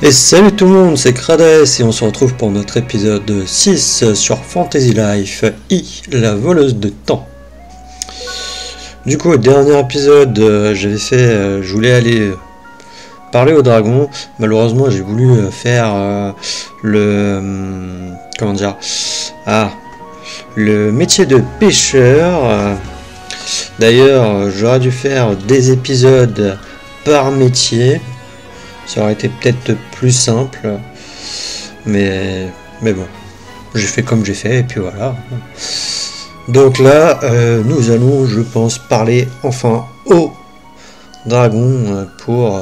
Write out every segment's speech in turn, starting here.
Et salut tout le monde, c'est Crades et on se retrouve pour notre épisode 6 sur Fantasy Life I, la voleuse de temps. Du coup, au dernier épisode, je voulais aller parler au dragon. Malheureusement, j'ai voulu faire le métier de pêcheur. D'ailleurs, j'aurais dû faire des épisodes par métier. Ça aurait été peut-être plus simple, mais bon, j'ai fait comme j'ai fait et puis voilà. Donc là, nous allons, je pense, parler enfin au dragon pour,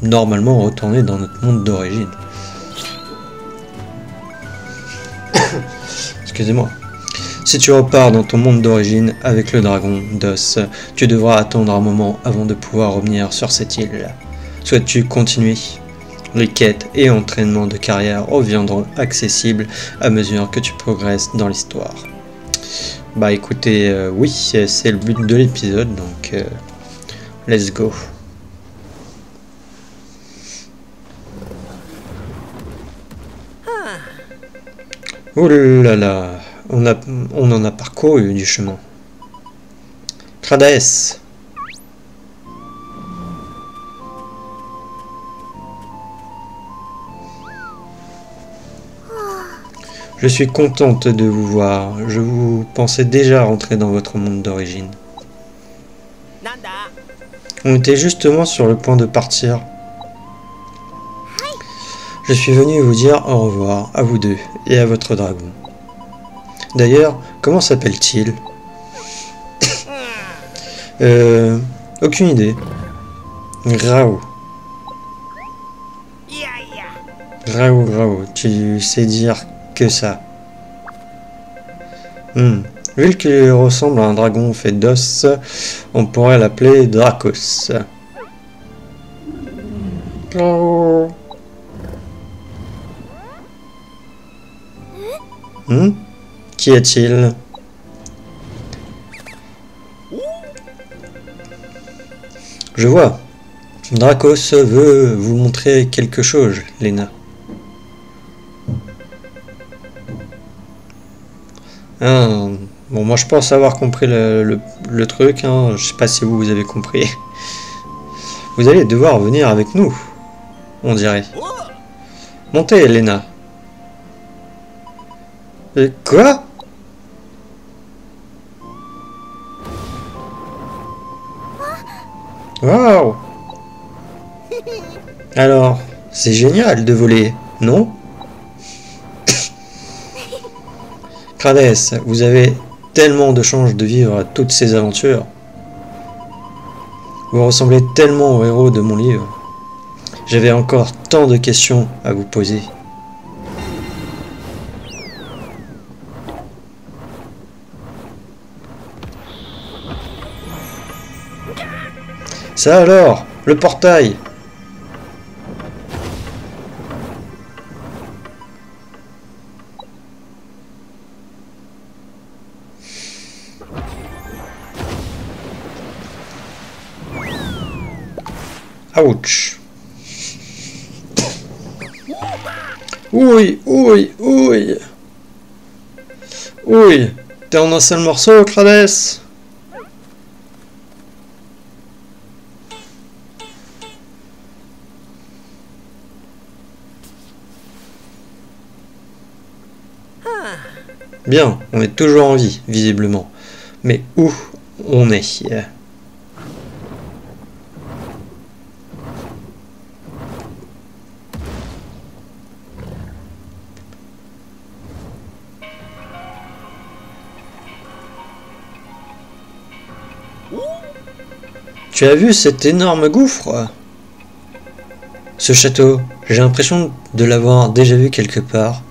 normalement retourner dans notre monde d'origine. Excusez-moi. Si tu repars dans ton monde d'origine avec le dragon d'os, tu devras attendre un moment avant de pouvoir revenir sur cette île. Souhaites-tu continuer? Les quêtes et entraînements de carrière reviendront accessibles à mesure que tu progresses dans l'histoire. Bah écoutez, oui, c'est le but de l'épisode, donc let's go. Ouh là là. On en a parcouru du chemin. Crades. Je suis contente de vous voir. Je vous pensais déjà rentrer dans votre monde d'origine. On était justement sur le point de partir. Je suis venu vous dire au revoir à vous deux et à votre dragon. D'ailleurs, comment s'appelle-t-il? Aucune idée. Grau. Grau, tu sais dire que ça. Vu qu'il ressemble à un dragon fait d'os, on pourrait l'appeler Dracos. Grau. Qui est-il? Je vois. Dracos veut vous montrer quelque chose, Lena. Bon, moi je pense avoir compris le truc, hein. Je sais pas si vous avez compris. Vous allez devoir venir avec nous, on dirait. Montez, Lena. Quoi? Waouh! Alors, c'est génial de voler, non? Crades, vous avez tellement de chance de vivre toutes ces aventures. Vous ressemblez tellement au héros de mon livre. J'avais encore tant de questions à vous poser. Ça alors, le portail. Ouch. Ouille. T'es en un seul morceau, Crades? Bien, on est toujours en vie, visiblement. Mais où on est? Tu as vu cet énorme gouffre? Ce château, j'ai l'impression de l'avoir déjà vu quelque part.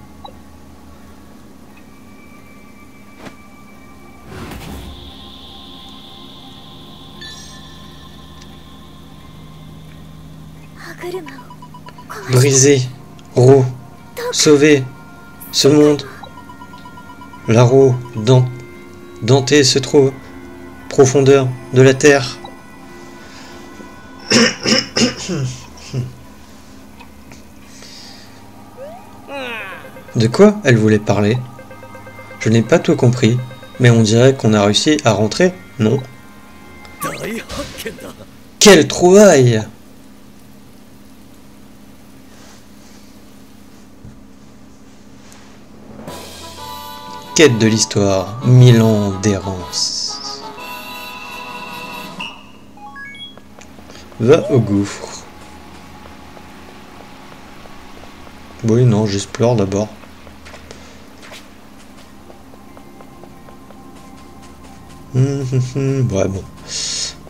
Briser, roue, sauver ce monde. La roue dentée se trouve profondeur de la terre. De quoi elle voulait parler? Je n'ai pas tout compris, mais on dirait qu'on a réussi à rentrer, non? Quelle trouvaille! Quête de l'histoire, 1000 ans d'errance. Va au gouffre. Oui, non, j'explore d'abord. Ouais, bon.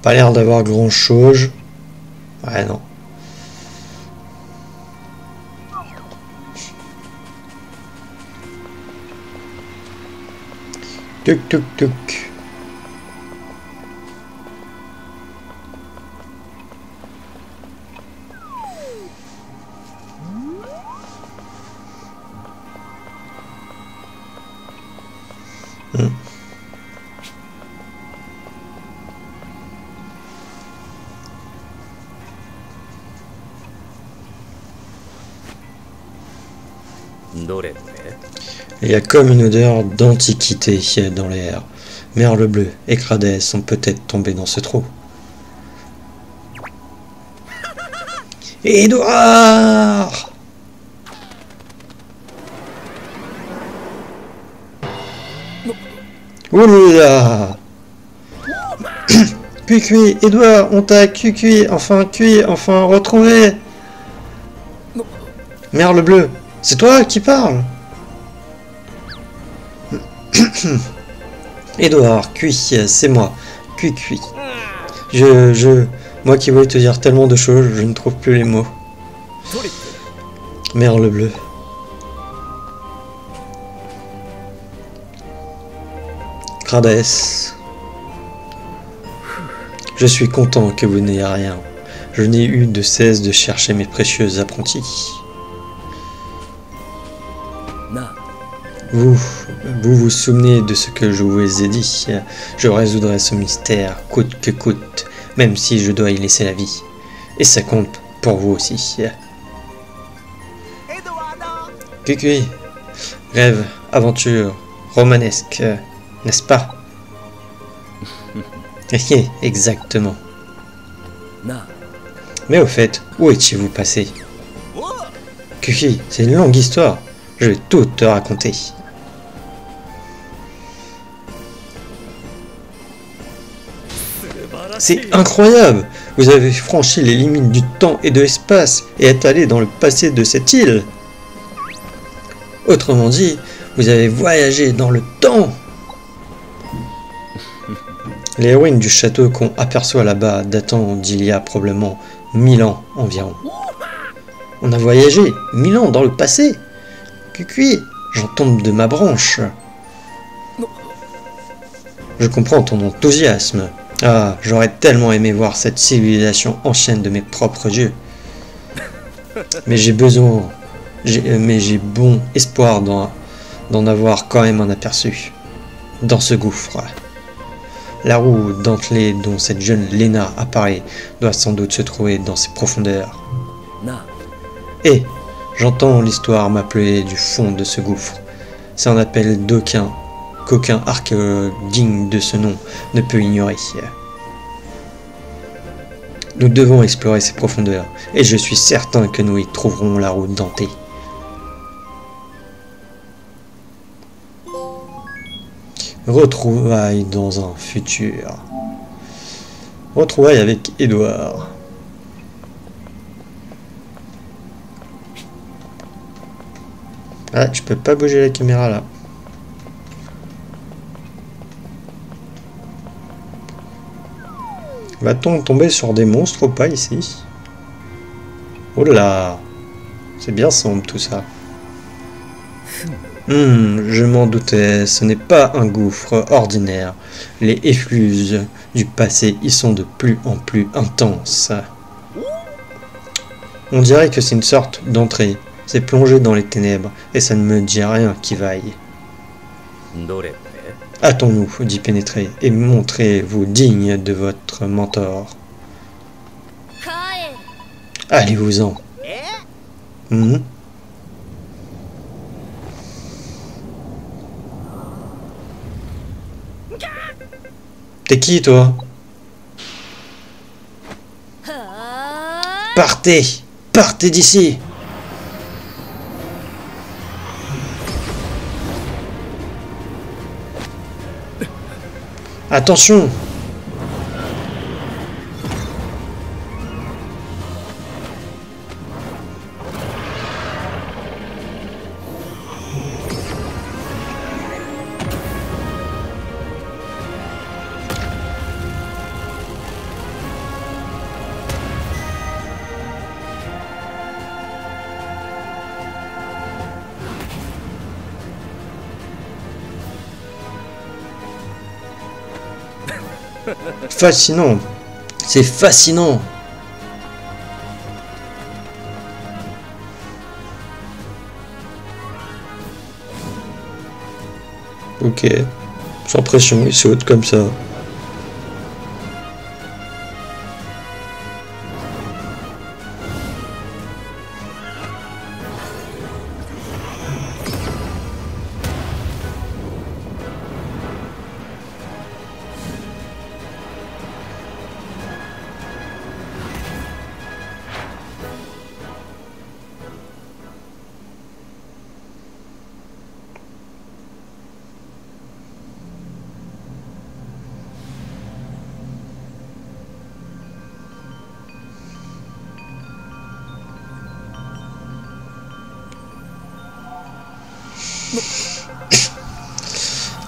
Pas l'air d'avoir grand chose. Ouais, non. Tuc, tuc, tuc. Il y a comme une odeur d'antiquité dans l'air. Merle bleu et Cradès sont peut-être tombés dans ce trou. Édouard! Oula! Cuicui, Édouard, on t'a cuicui, enfin retrouvé! Merle bleu, c'est toi qui parles? Édouard, cuit, c'est moi, cuicui. Moi qui voulais te dire tellement de choses, je ne trouve plus les mots. Merle bleu. Cradès. Je suis content que vous n'ayez rien. Je n'ai eu de cesse de chercher mes précieux apprentis. Vous souvenez de ce que je vous ai dit. Je résoudrai ce mystère, coûte que coûte, même si je dois y laisser la vie. Et ça compte pour vous aussi. Cuicui, rêve, aventure, romanesque, n'est-ce pas? Exactement. Mais au fait, où étiez-vous passé? Cuicui, c'est une longue histoire. Je vais tout te raconter. C'est incroyable! Vous avez franchi les limites du temps et de l'espace et êtes allé dans le passé de cette île. Autrement dit, vous avez voyagé dans le temps. Les ruines du château qu'on aperçoit là-bas datant d'il y a probablement 1000 ans environ. On a voyagé 1000 ans dans le passé. Cuicui, j'en tombe de ma branche. Je comprends ton enthousiasme. Ah, j'aurais tellement aimé voir cette civilisation ancienne de mes propres yeux. Mais j'ai bon espoir d'en avoir quand même un aperçu. Dans ce gouffre. La roue dentelée dont cette jeune Léna apparaît doit sans doute se trouver dans ses profondeurs. Et j'entends l'histoire m'appeler du fond de ce gouffre. C'est un appel qu'aucun archéologue digne de ce nom ne peut ignorer. Nous devons explorer ces profondeurs, et je suis certain que nous y trouverons la route dentée. Retrouvailles dans un futur. Retrouvailles avec Édouard. Ah, je peux pas bouger la caméra là. Va-t-on tomber sur des monstres ou pas ici? Oh là! C'est bien sombre tout ça. Je m'en doutais, ce n'est pas un gouffre ordinaire. Les effluves du passé y sont de plus en plus intenses. On dirait que c'est une sorte d'entrée. C'est plongé dans les ténèbres, et ça ne me dit rien qui vaille. Hâtons-nous d'y pénétrer, et montrez-vous digne de votre mentor. Allez-vous-en. Mhm. T'es qui, toi? Partez! Partez d'ici! Attention! Fascinant! C'est fascinant! Ok. Sans pression, il saute comme ça.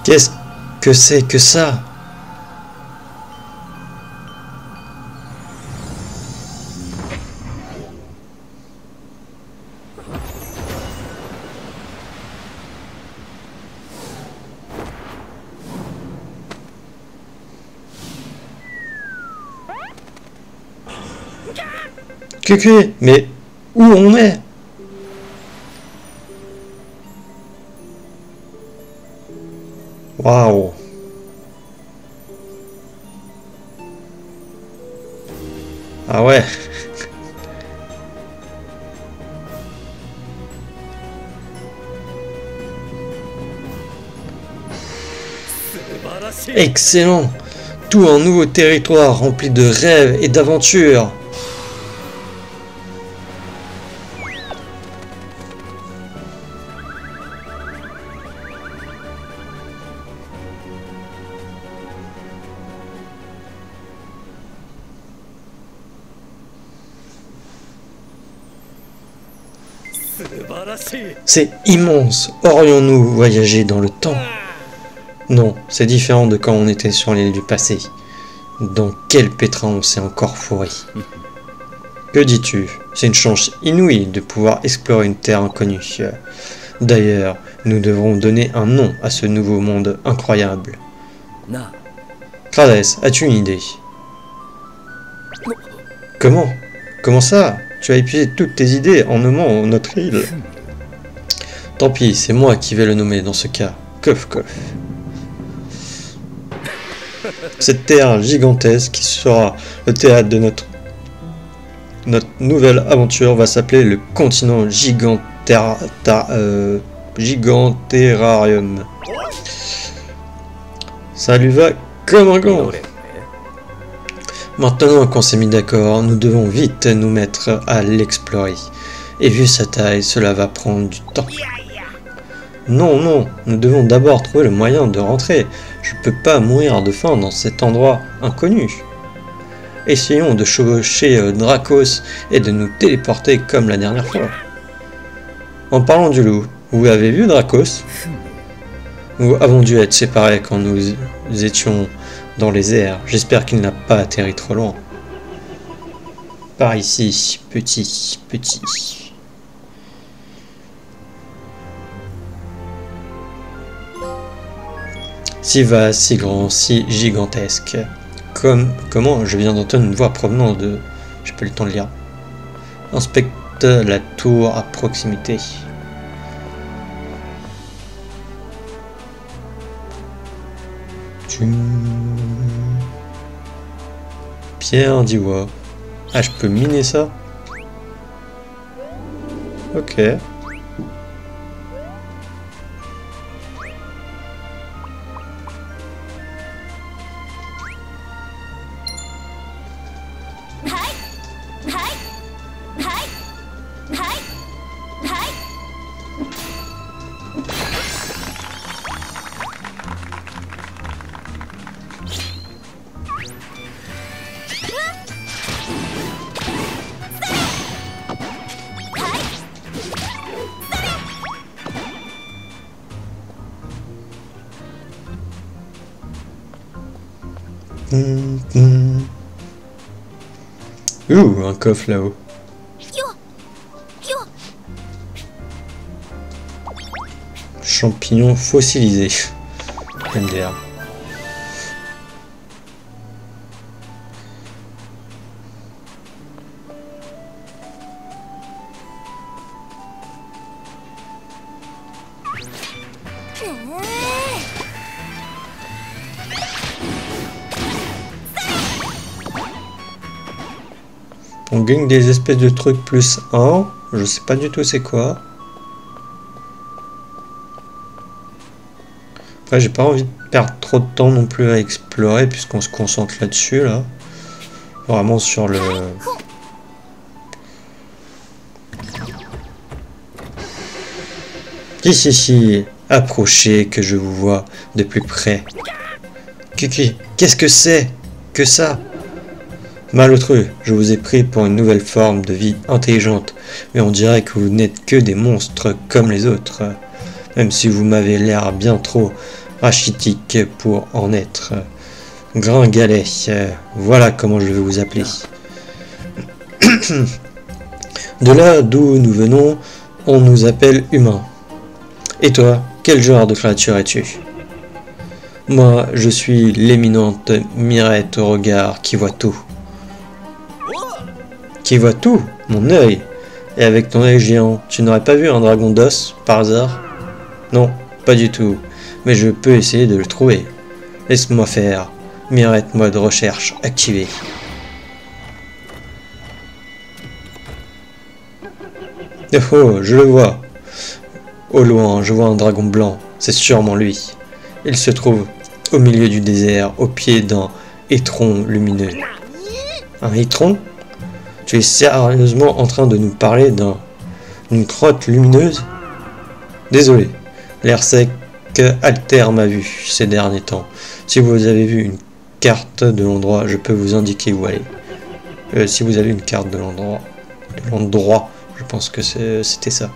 Qu'est-ce que c'est que ça? Cucu, mais où on est? Waouh! Ah ouais! Excellent! Tout un nouveau territoire rempli de rêves et d'aventures! C'est immense! Aurions-nous voyagé dans le temps? Non, c'est différent de quand on était sur l'île du passé. Dans quel pétrin on s'est encore fourré? Que dis-tu? C'est une chance inouïe de pouvoir explorer une terre inconnue. D'ailleurs, nous devrons donner un nom à ce nouveau monde incroyable. Crades, as-tu une idée? Comment? Comment ça? Tu as épuisé toutes tes idées en nommant notre île. Tant pis, c'est moi qui vais le nommer dans ce cas. Kof Kof. Cette terre gigantesque qui sera le théâtre de notre nouvelle aventure va s'appeler le continent Giganterrarium. Ça lui va comme un gant. Maintenant qu'on s'est mis d'accord, nous devons vite nous mettre à l'explorer. Et vu sa taille, cela va prendre du temps. Non, non, nous devons d'abord trouver le moyen de rentrer. Je peux pas mourir de faim dans cet endroit inconnu. Essayons de chevaucher Dracos et de nous téléporter comme la dernière fois. En parlant du loup, vous avez vu Dracos? Nous avons dû être séparés quand nous étions dans les airs. J'espère qu'il n'a pas atterri trop loin. Par ici, petit. Si vaste, si grand, si gigantesque. Comment je viens d'entendre une voix provenant de... J'ai pas eu le temps de lire. Inspecte la tour à proximité. Pierre d'Iwa. Ah, je peux miner ça? Ok. Ouh, un coffre là-haut. Champignons fossilisés. MDR. On gagne des espèces de trucs plus 1. Je sais pas du tout c'est quoi. Après j'ai pas envie de perdre trop de temps non plus à explorer puisqu'on se concentre là-dessus là. Vraiment sur le... Si, approchez que je vous vois de plus près. Qu'est-ce que c'est que ça? Malheureux, je vous ai pris pour une nouvelle forme de vie intelligente, mais on dirait que vous n'êtes que des monstres comme les autres, même si vous m'avez l'air bien trop rachitique pour en être. Gringalet, voilà comment je vais vous appeler. De là d'où nous venons, on nous appelle humains. Et toi, quel genre de créature es-tu? Moi, je suis l'éminente Mirette au regard qui voit tout. Qui voit tout, mon œil. Et avec ton œil géant, tu n'aurais pas vu un dragon d'os, par hasard? Non, pas du tout. Mais je peux essayer de le trouver. Laisse-moi faire. Mirette mode recherche activé. Oh, je le vois. Au loin, je vois un dragon blanc. C'est sûrement lui. Il se trouve au milieu du désert, au pied d'un étron lumineux. Un étron? Tu es sérieusement en train de nous parler d'une crotte lumineuse? Désolé, l'air sec altère ma vue ces derniers temps. Si vous avez vu une carte de l'endroit, je peux vous indiquer où aller. Si vous avez une carte de l'endroit, je pense que c'était ça.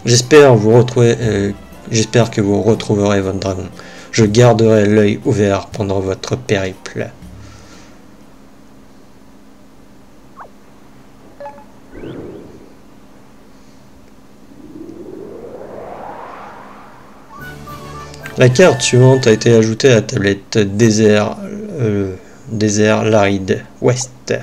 J'espère que vous retrouverez votre dragon. Je garderai l'œil ouvert pendant votre périple. La carte suivante a été ajoutée à la tablette désert Laride Ouest.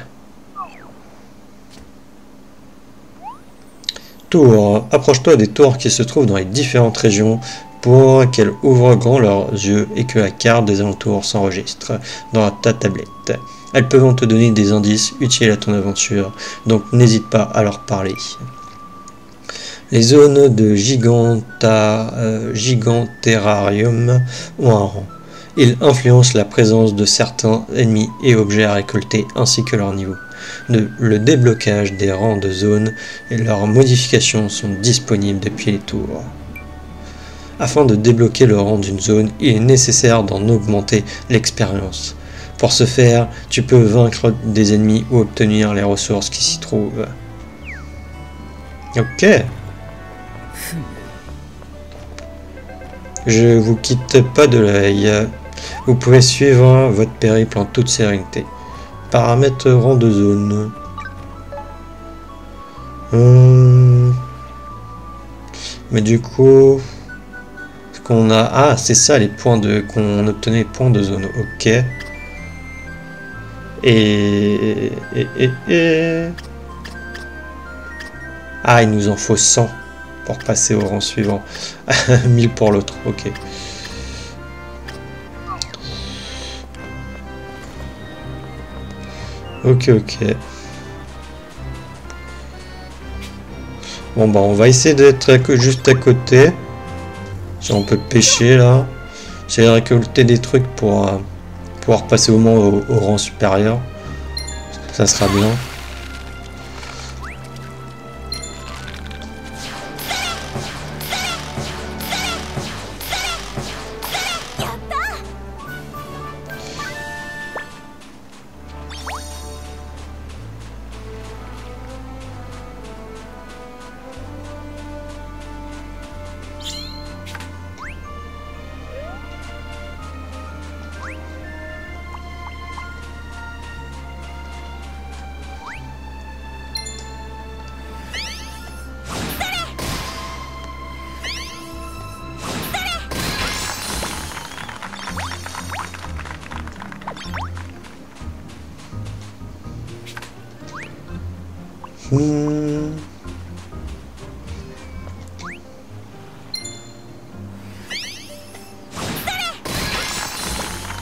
Tours. Approche-toi des tours qui se trouvent dans les différentes régions pour qu'elles ouvrent grand leurs yeux et que la carte des alentours s'enregistre dans ta tablette. Elles peuvent te donner des indices utiles à ton aventure, donc n'hésite pas à leur parler. Les zones de Giganterrarium ont un rang. Ils influencent la présence de certains ennemis et objets à récolter ainsi que leur niveau. Le déblocage des rangs de zones et leurs modifications sont disponibles depuis les tours. Afin de débloquer le rang d'une zone, il est nécessaire d'en augmenter l'expérience. Pour ce faire, tu peux vaincre des ennemis ou obtenir les ressources qui s'y trouvent. Ok. Je vous quitte pas de l'œil. Vous pouvez suivre votre périple en toute sérénité. Paramètres rang de zone. Mais du coup, ce qu'on a, ah c'est ça les points de qu'on obtenait les points de zone. Ok. Ah, il nous en faut 100 pour passer au rang suivant. 1000 pour l'autre. Ok. Ok. Bon bah on va essayer d'être juste à côté. Si on peut pêcher là. J'ai récolté des trucs pour pouvoir passer au moins au rang supérieur. Ça sera bien.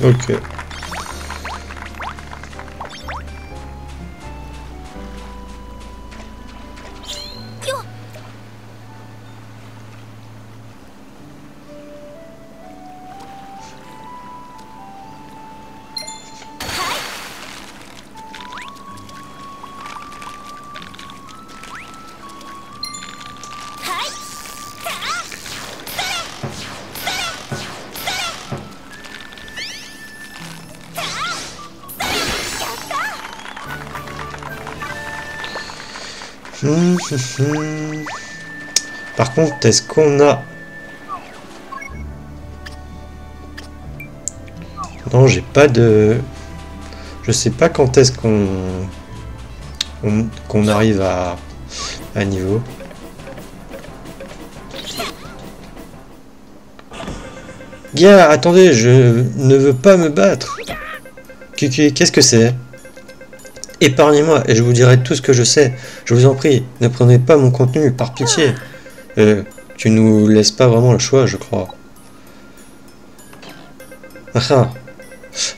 Ok. Par contre, est-ce qu'on a... Non, j'ai pas de... Je sais pas quand est-ce qu'on arrive à niveau. Gars, attendez, je ne veux pas me battre. Qu'est-ce que c'est? Épargnez-moi et je vous dirai tout ce que je sais. Je vous en prie, ne prenez pas mon contenu, par pitié. Tu nous laisses pas vraiment le choix, je crois.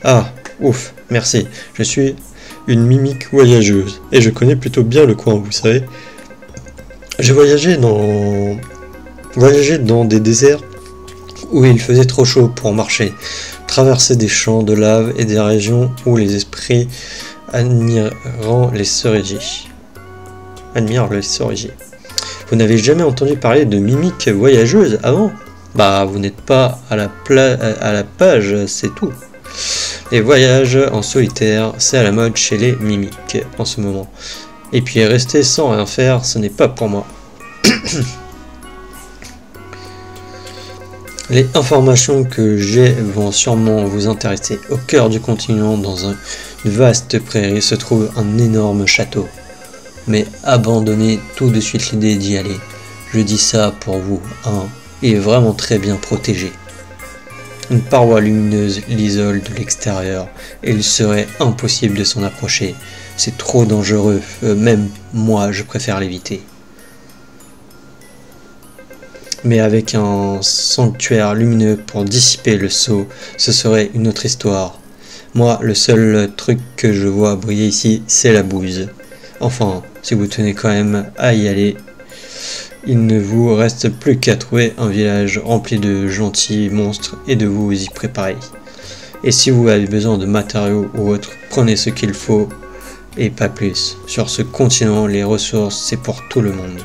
Ah, ouf, merci. Je suis une mimique voyageuse et je connais plutôt bien le coin, vous savez. J'ai voyagé dans des déserts où il faisait trop chaud pour marcher, traverser des champs de lave et des régions où les esprits admirant les cerisiers. Vous n'avez jamais entendu parler de mimiques voyageuses avant? Bah, vous n'êtes pas à la page, c'est tout. Les voyages en solitaire, c'est à la mode chez les mimiques en ce moment. Et puis rester sans rien faire, ce n'est pas pour moi. Les informations que j'ai vont sûrement vous intéresser. Au cœur du continent, dans une vaste prairie, se trouve un énorme château. Mais abandonnez tout de suite l'idée d'y aller. Je dis ça pour vous, hein. Il est vraiment très bien protégé. Une paroi lumineuse l'isole de l'extérieur et il serait impossible de s'en approcher. C'est trop dangereux, même moi je préfère l'éviter. Mais avec un sanctuaire lumineux pour dissiper le sceau, ce serait une autre histoire. Moi, le seul truc que je vois briller ici, c'est la bouse. Enfin, si vous tenez quand même à y aller, il ne vous reste plus qu'à trouver un village rempli de gentils monstres et de vous y préparer. Et si vous avez besoin de matériaux ou autres, prenez ce qu'il faut et pas plus. Sur ce continent, les ressources, c'est pour tout le monde.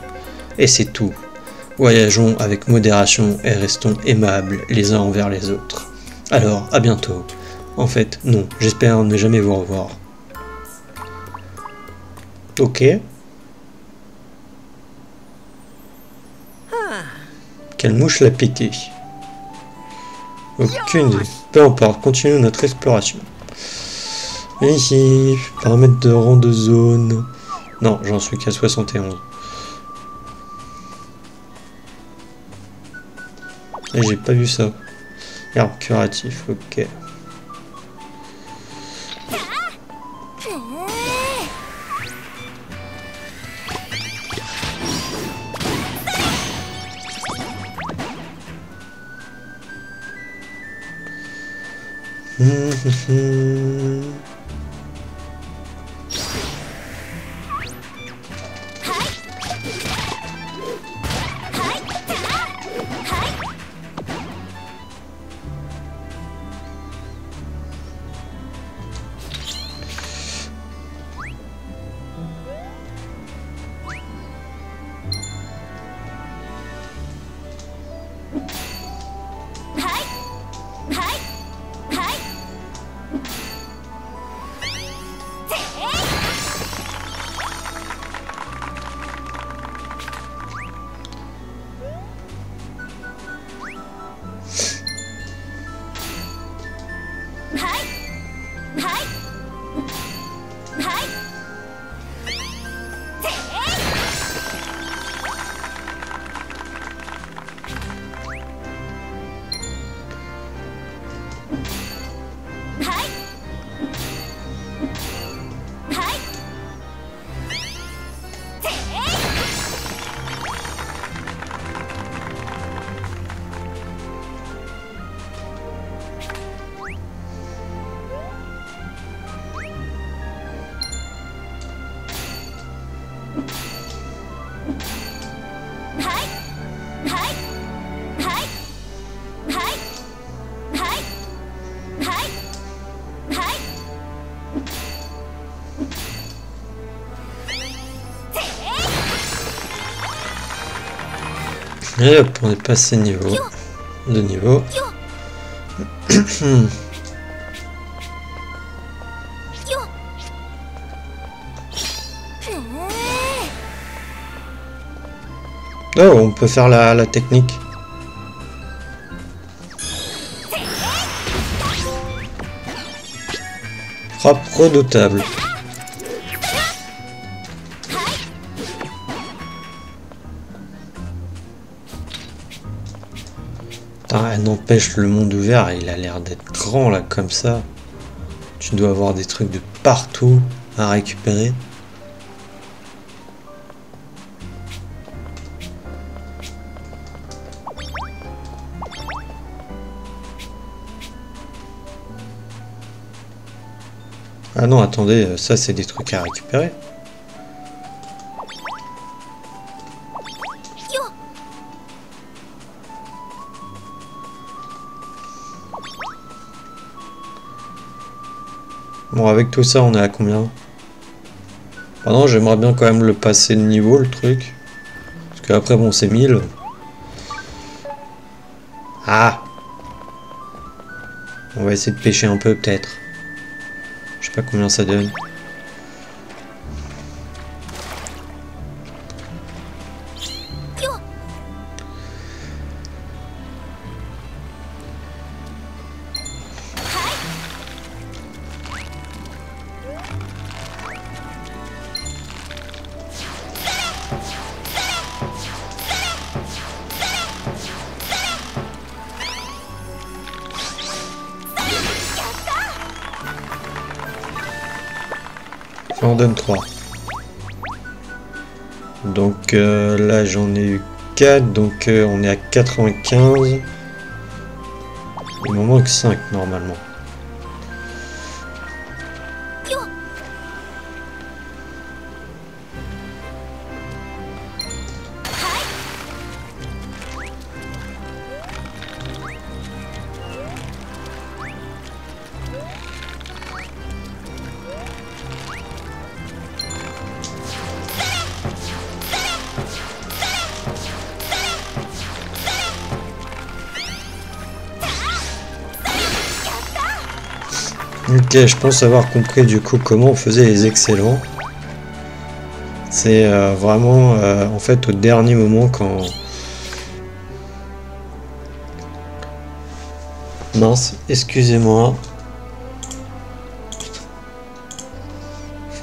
Et c'est tout. Voyageons avec modération et restons aimables les uns envers les autres. Alors, à bientôt. En fait, non, j'espère ne jamais vous revoir. Ok. Quelle mouche l'a piqué? Aucune idée. Peu importe, continuons notre exploration. Ici, paramètres de rang de zone. Non, j'en suis qu'à 71. Et j'ai pas vu ça. Herbe curatif, ok. Et hop, on est passé de niveau. Oh, on peut faire la technique. Frappe redoutable. N'empêche, le monde ouvert, il a l'air d'être grand là, comme ça. Tu dois avoir des trucs de partout à récupérer. Ah non, attendez, ça c'est des trucs à récupérer. Bon, avec tout ça, on est à combien? Ah non, j'aimerais bien quand même le passer de niveau, le truc. Parce qu'après, bon, c'est 1000. Ah! On va essayer de pêcher un peu, peut-être. Je sais pas combien ça donne. Ça en donne 3. Donc là j'en ai eu 4, donc on est à 95. Il m'en manque 5 normalement. Ok, je pense avoir compris du coup comment on faisait les excellents. C'est vraiment en fait au dernier moment quand... Mince, excusez-moi.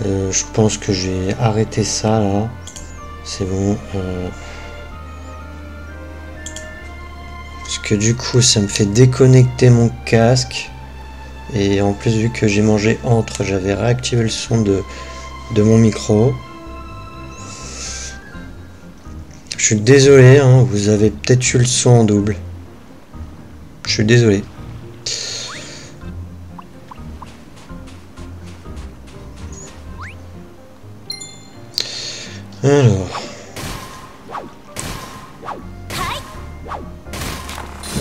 Je pense que j'ai arrêté ça là. C'est bon. Parce que du coup ça me fait déconnecter mon casque. Et en plus, vu que j'ai mangé entre, j'avais réactivé le son de mon micro. Je suis désolé, hein, vous avez peut-être eu le son en double. Je suis désolé. Alors.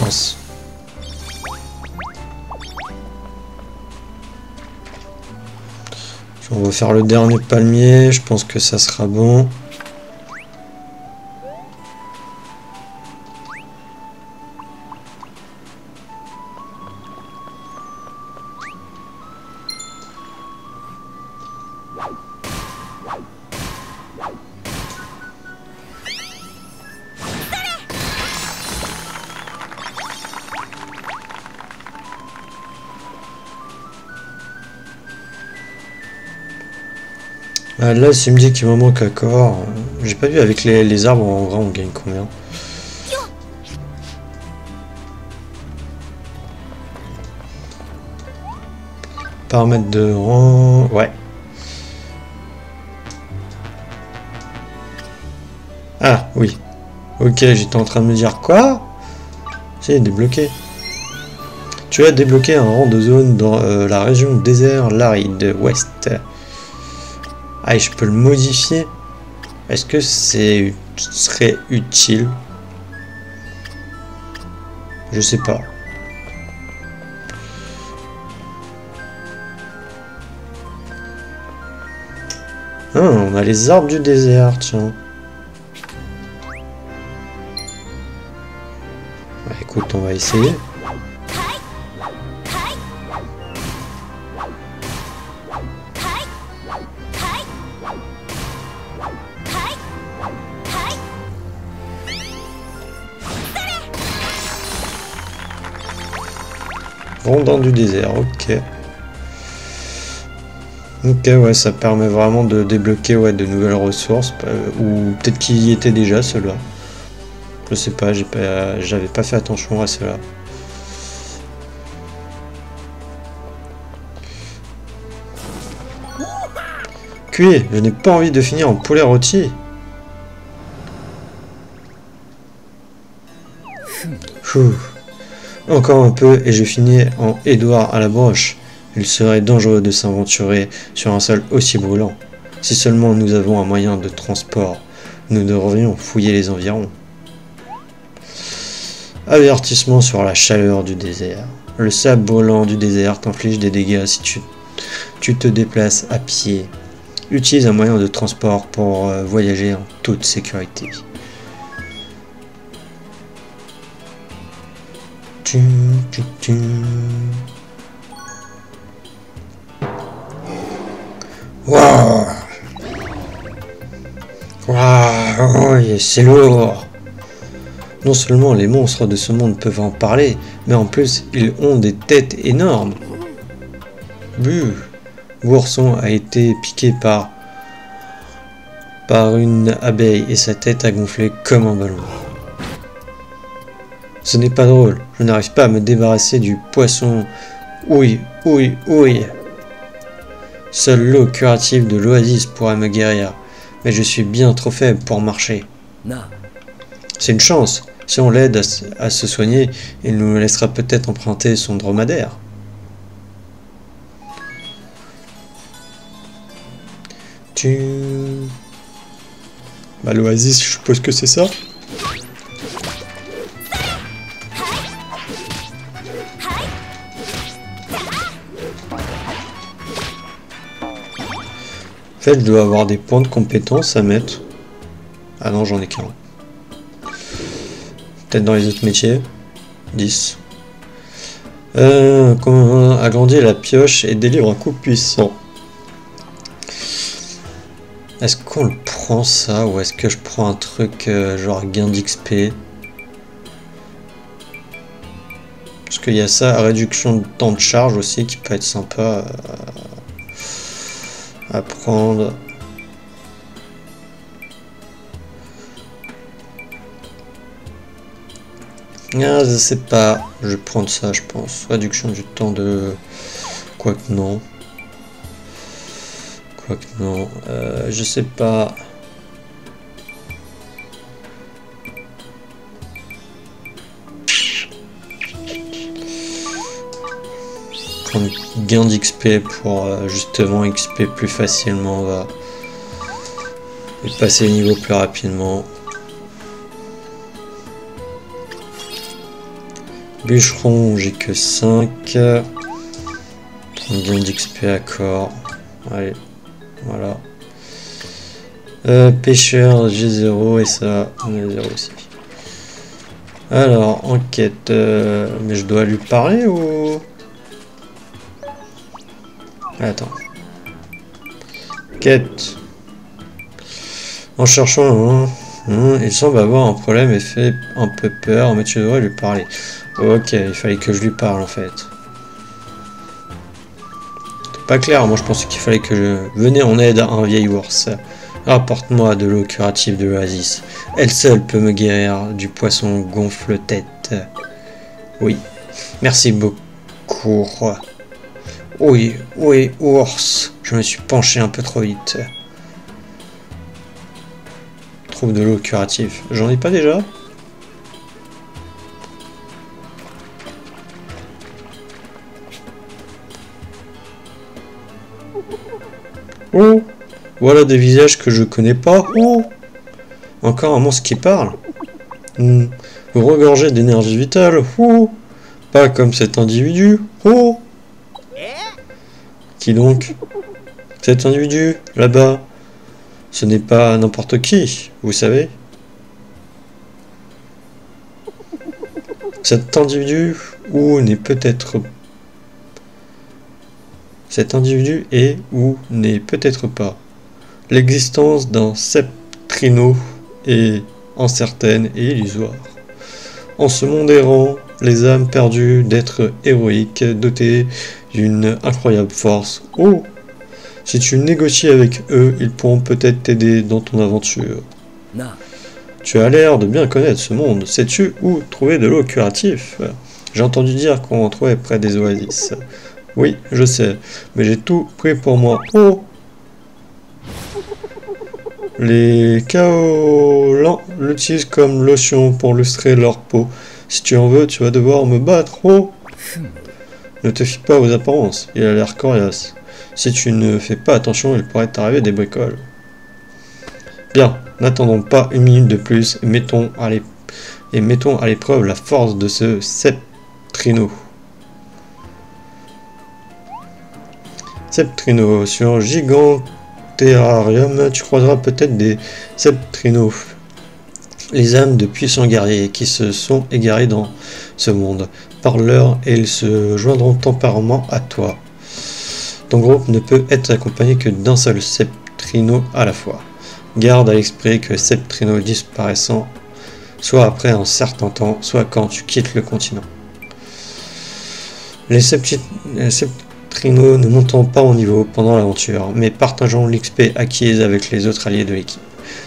Mince. On va faire le dernier palmier, je pense que ça sera bon. Ah, là, s'il me dit qu'il me manque un corps, j'ai pas vu avec les arbres en vrai on gagne combien. Paramètres de rang, ouais. Ah oui. Ok, j'étais en train de me dire quoi? C'est débloqué. Tu as débloqué un rang de zone dans la région désert l'aride ouest. Ah, et je peux le modifier. Est-ce que serait utile? Je sais pas. Ah, on a les arbres du désert, tiens. Bah, écoute, on va essayer. Rondin du désert, ok. Ok, ouais, ça permet vraiment de débloquer de nouvelles ressources, ou peut-être qu'il y était déjà ceux-là. Je sais pas, j'avais pas fait attention à cela. Cuit, je n'ai pas envie de finir en poulet rôti. Ouh. Encore un peu et je finis en Édouard à la broche. Il serait dangereux de s'aventurer sur un sol aussi brûlant. Si seulement nous avons un moyen de transport, nous devrions fouiller les environs. Avertissement sur la chaleur du désert. Le sable brûlant du désert t'inflige des dégâts si tu te déplaces à pied. Utilise un moyen de transport pour voyager en toute sécurité. Waouh! Waouh! C'est lourd! Non seulement les monstres de ce monde peuvent en parler, mais en plus ils ont des têtes énormes. Buh! Bourson a été piqué par une abeille et sa tête a gonflé comme un ballon. Ce n'est pas drôle, je n'arrive pas à me débarrasser du poisson. Oui. Seule l'eau curative de l'oasis pourrait me guérir, mais je suis bien trop faible pour marcher. C'est une chance, si on l'aide à se soigner, il nous laissera peut-être emprunter son dromadaire. Bah l'oasis, je suppose que c'est ça. En fait, je dois avoir des points de compétence à mettre. Ah non, j'en ai qu'un. Peut-être dans les autres métiers. 10. Agrandir la pioche et délivre un coup puissant. Est-ce qu'on le prend ça ou est-ce que je prends un truc genre gain d'XP? Parce qu'il y a ça, réduction de temps de charge aussi qui peut être sympa à prendre. Ah, je sais pas, je vais prendre ça je pense. Réduction du temps de... Quoique non. Je sais pas. Prendre gain d'XP pour justement XP plus facilement et passer les niveaux plus rapidement. Bûcheron, j'ai que 5. Prendre gain d'XP à corps. Allez. Voilà. Pêcheur, j'ai 0 et ça, on a 0 aussi. Alors, enquête. Mais je dois lui parler ou... Attends. Quête. En cherchant il semble avoir un problème et fait un peu peur, mais tu devrais lui parler. Ok, il fallait que je lui parle en fait. Pas clair, moi je pensais qu'il fallait que je venais en aide à un vieil ours. Apporte-moi de l'eau curative de l'oasis. Elle seule peut me guérir du poisson gonfle-tête. Oui, merci beaucoup. Oui, ours. Je me suis penché un peu trop vite. Trouve de l'eau curative. J'en ai pas déjà? Oh, voilà des visages que je connais pas. Oh, Encore un monstre qui parle? Vous regorgez d'énergie vitale? Oh, pas comme cet individu. Oh, qui donc? Cet individu, là-bas, ce n'est pas n'importe qui, vous savez? Cet individu ou n'est peut-être... Cet individu est ou n'est peut-être pas. L'existence d'un septrino est incertaine et illusoire. En ce monde errant, les âmes perdues d'êtres héroïques, dotées d'une incroyable force. Oh! Si tu négocies avec eux, ils pourront peut-être t'aider dans ton aventure. Non. Tu as l'air de bien connaître ce monde. Sais-tu où trouver de l'eau curative? J'ai entendu dire qu'on en trouvait près des oasis. Oui, je sais, mais j'ai tout pris pour moi. Oh! Les Kaolans l'utilisent comme lotion pour lustrer leur peau. Si tu en veux, tu vas devoir me battre. Oh! Ne te fie pas aux apparences, il a l'air coriace. Si tu ne fais pas attention, il pourrait t'arriver des bricoles. Bien, n'attendons pas une minute de plus et mettons à l'épreuve la force de ce septrino. Septrino, sur Giganterrarium, tu croiseras peut-être des septrinos. Les âmes de puissants guerriers qui se sont égarés dans ce monde. Parle-leur et ils se joindront temporairement à toi. Ton groupe ne peut être accompagné que d'un seul septrino à la fois. Garde à l'esprit que septrino disparaissant, soit après un certain temps, soit quand tu quittes le continent. Les septrinos ne montant pas en niveau pendant l'aventure, mais partageant l'XP acquise avec les autres alliés de l'équipe.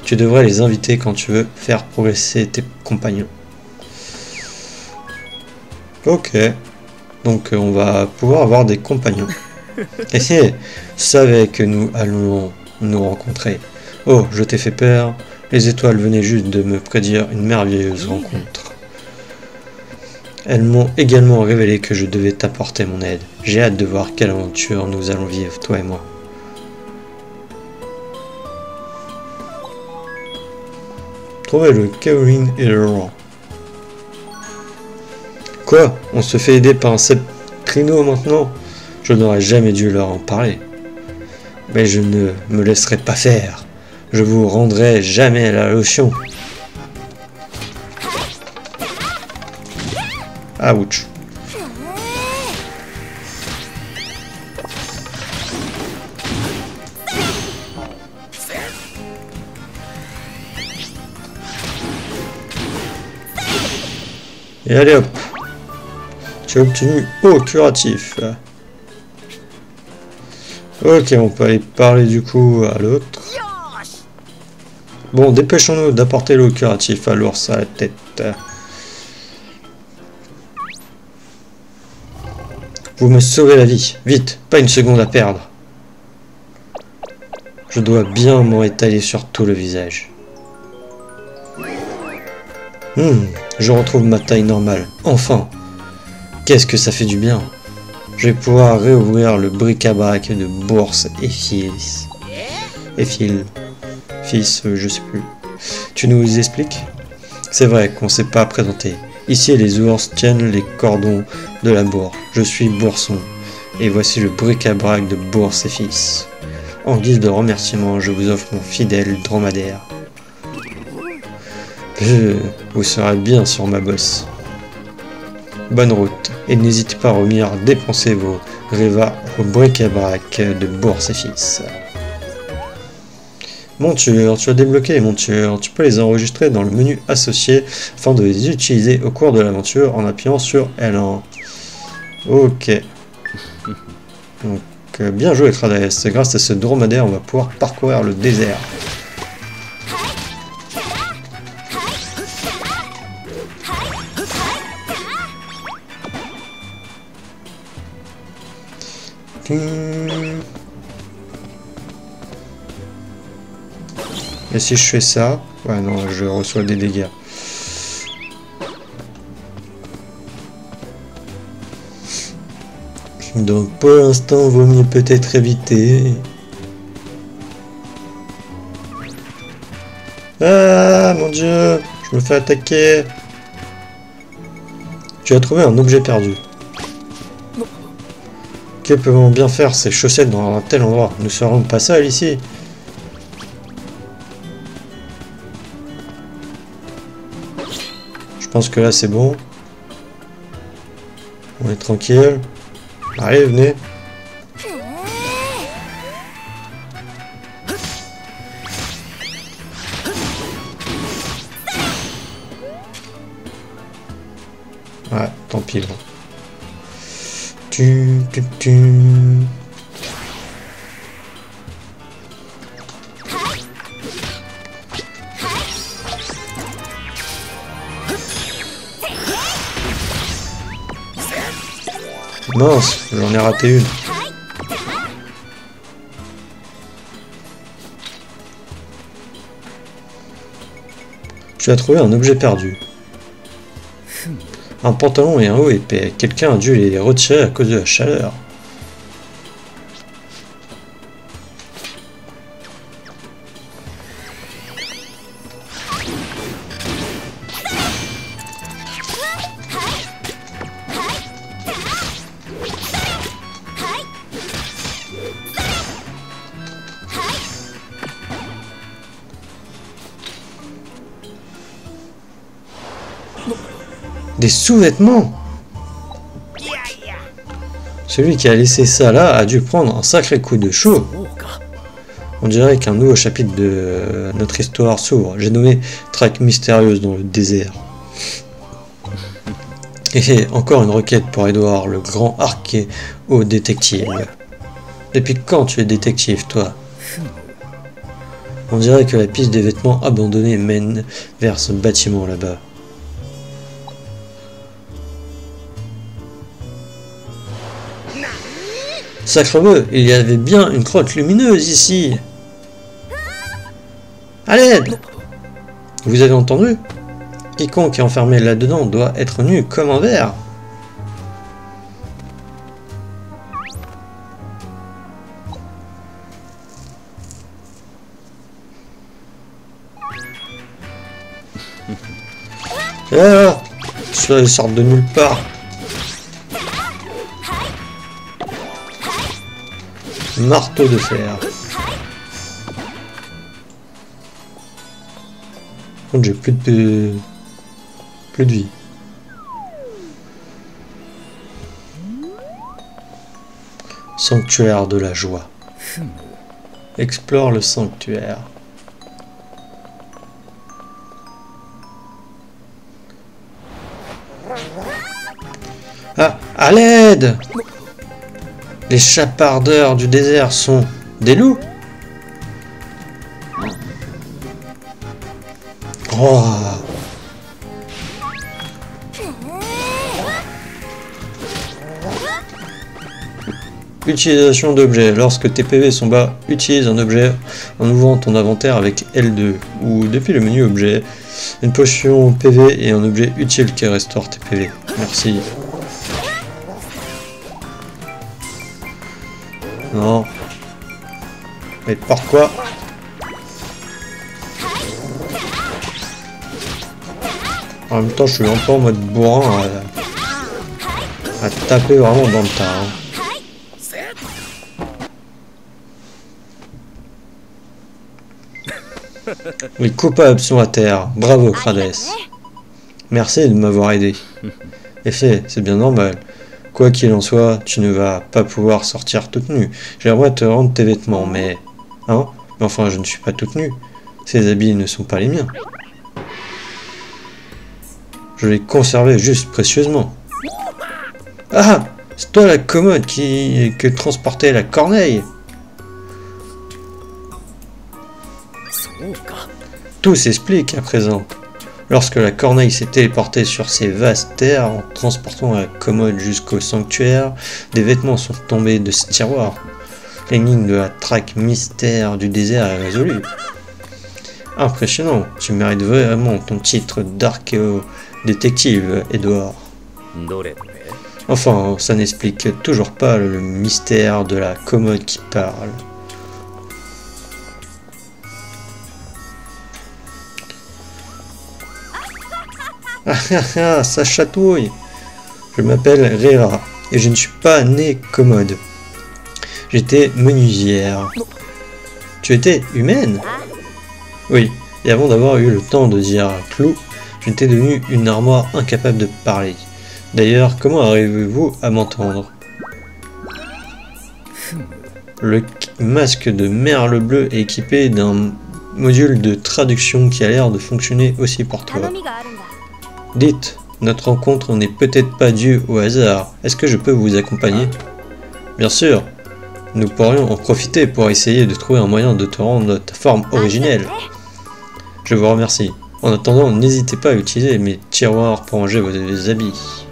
Tu devrais les inviter quand tu veux faire progresser tes compagnons. Ok, donc on va pouvoir avoir des compagnons. Et je savais que nous allons nous rencontrer. Oh, je t'ai fait peur. Les étoiles venaient juste de me prédire une merveilleuse rencontre. Elles m'ont également révélé que je devais t'apporter mon aide. J'ai hâte de voir quelle aventure nous allons vivre, toi et moi. Trouvez le Kaolin et le rang. Quoi? On se fait aider par un septrino maintenant? Je n'aurais jamais dû leur en parler. Mais je ne me laisserai pas faire. Je vous rendrai jamais la lotion. Ouch. Et allez hop. Tu as obtenu eau curatif. Ok, on peut aller parler du coup à l'autre. Bon, dépêchons-nous d'apporter l'eau curatif à l'ours à la tête. Vous me sauvez la vie. Vite, pas une seconde à perdre. Je dois bien m'en étaler sur tout le visage. Je retrouve ma taille normale. Enfin. Qu'est-ce que ça fait du bien. Je vais pouvoir réouvrir le bric-à-brac de bourse et fils. Fils, je sais plus. Tu nous expliques? C'est vrai qu'on s'est pas présenté. Ici, les ours tiennent les cordons de la bourre. Je suis Bourson. Et voici le bric-à-brac de bourse et fils. En guise de remerciement, je vous offre mon fidèle dromadaire. Vous serez bien sur ma bosse. Bonne route, et n'hésitez pas à revenir dépenser vos révas au bric-à-brac de bourse et fils. Montures, tu as débloqué les montures, tu peux les enregistrer dans le menu associé afin de les utiliser au cours de l'aventure en appuyant sur L1. Ok. Donc bien joué Trades, grâce à ce dromadaire on va pouvoir parcourir le désert. Et si je fais ça... Ouais non, je reçois des dégâts. Donc pour l'instant, vaut mieux peut-être éviter. Ah mon dieu, je me fais attaquer. Tu as trouvé un objet perdu. Que peuvent bien faire ces chaussettes dans un tel endroit? Nous serons pas seuls ici. Je pense que là c'est bon. On est tranquille. Allez, venez. Ouais, tant pis là. Mince, j'en ai raté une. Tu as trouvé un objet perdu. Un pantalon et un haut épais. Quelqu'un a dû les retirer à cause de la chaleur. Des sous-vêtements. Celui qui a laissé ça là a dû prendre un sacré coup de chaud. On dirait qu'un nouveau chapitre de notre histoire s'ouvre. J'ai nommé Traque mystérieuse dans le désert. Et encore une requête pour Edward, le grand archéo détective. Depuis quand tu es détective, toi? On dirait que la piste des vêtements abandonnés mène vers ce bâtiment là-bas. Sacrebleu, il y avait bien une crotte lumineuse ici. À l'aide! Vous avez entendu? Quiconque est enfermé là-dedans doit être nu comme un verre. Et alors, ça sort de nulle part. Marteau de fer. J'ai plus de vie. Sanctuaire de la joie. Explore le sanctuaire. Ah, à l'aide! Les chapardeurs du désert sont des loups? Oh. Utilisation d'objets. Lorsque tes PV sont bas, utilise un objet en ouvrant ton inventaire avec L2 ou depuis le menu objet. Une potion PV et un objet utile qui restaure tes PV. Merci. Non. Mais pourquoi? En même temps, je suis un peu en mode bourrin à taper vraiment dans le tas. Hein. Les coupables sont à terre. Bravo, Crades. Merci de m'avoir aidé. Effet, c'est bien normal. Quoi qu'il en soit, tu ne vas pas pouvoir sortir toute nue. J'aimerais te rendre tes vêtements, mais... Hein? Mais enfin, je ne suis pas toute nue. Ces habits ne sont pas les miens. Je les conservais juste précieusement. Ah! C'est toi la commode que transportait la corneille. Tout s'explique à présent. Lorsque la corneille s'est téléportée sur ces vastes terres en transportant la commode jusqu'au sanctuaire, des vêtements sont tombés de ce tiroir. L'énigme de la traque mystère du désert est résolue. Impressionnant, tu mérites vraiment ton titre d'archéo détective, Edward. Enfin, ça n'explique toujours pas le mystère de la commode qui parle. Ah ah ah, ça chatouille. Je m'appelle Rera et je ne suis pas née commode. J'étais menuisière. Tu étais humaine? Oui, et avant d'avoir eu le temps de dire clou, j'étais devenue une armoire incapable de parler. D'ailleurs, comment arrivez-vous à m'entendre? Le masque de merle bleu est équipé d'un module de traduction qui a l'air de fonctionner aussi pour toi. Dites, notre rencontre n'est peut-être pas due au hasard. Est-ce que je peux vous accompagner? Bien sûr. Nous pourrions en profiter pour essayer de trouver un moyen de te rendre ta forme originelle. Je vous remercie. En attendant, n'hésitez pas à utiliser mes tiroirs pour ranger vos habits.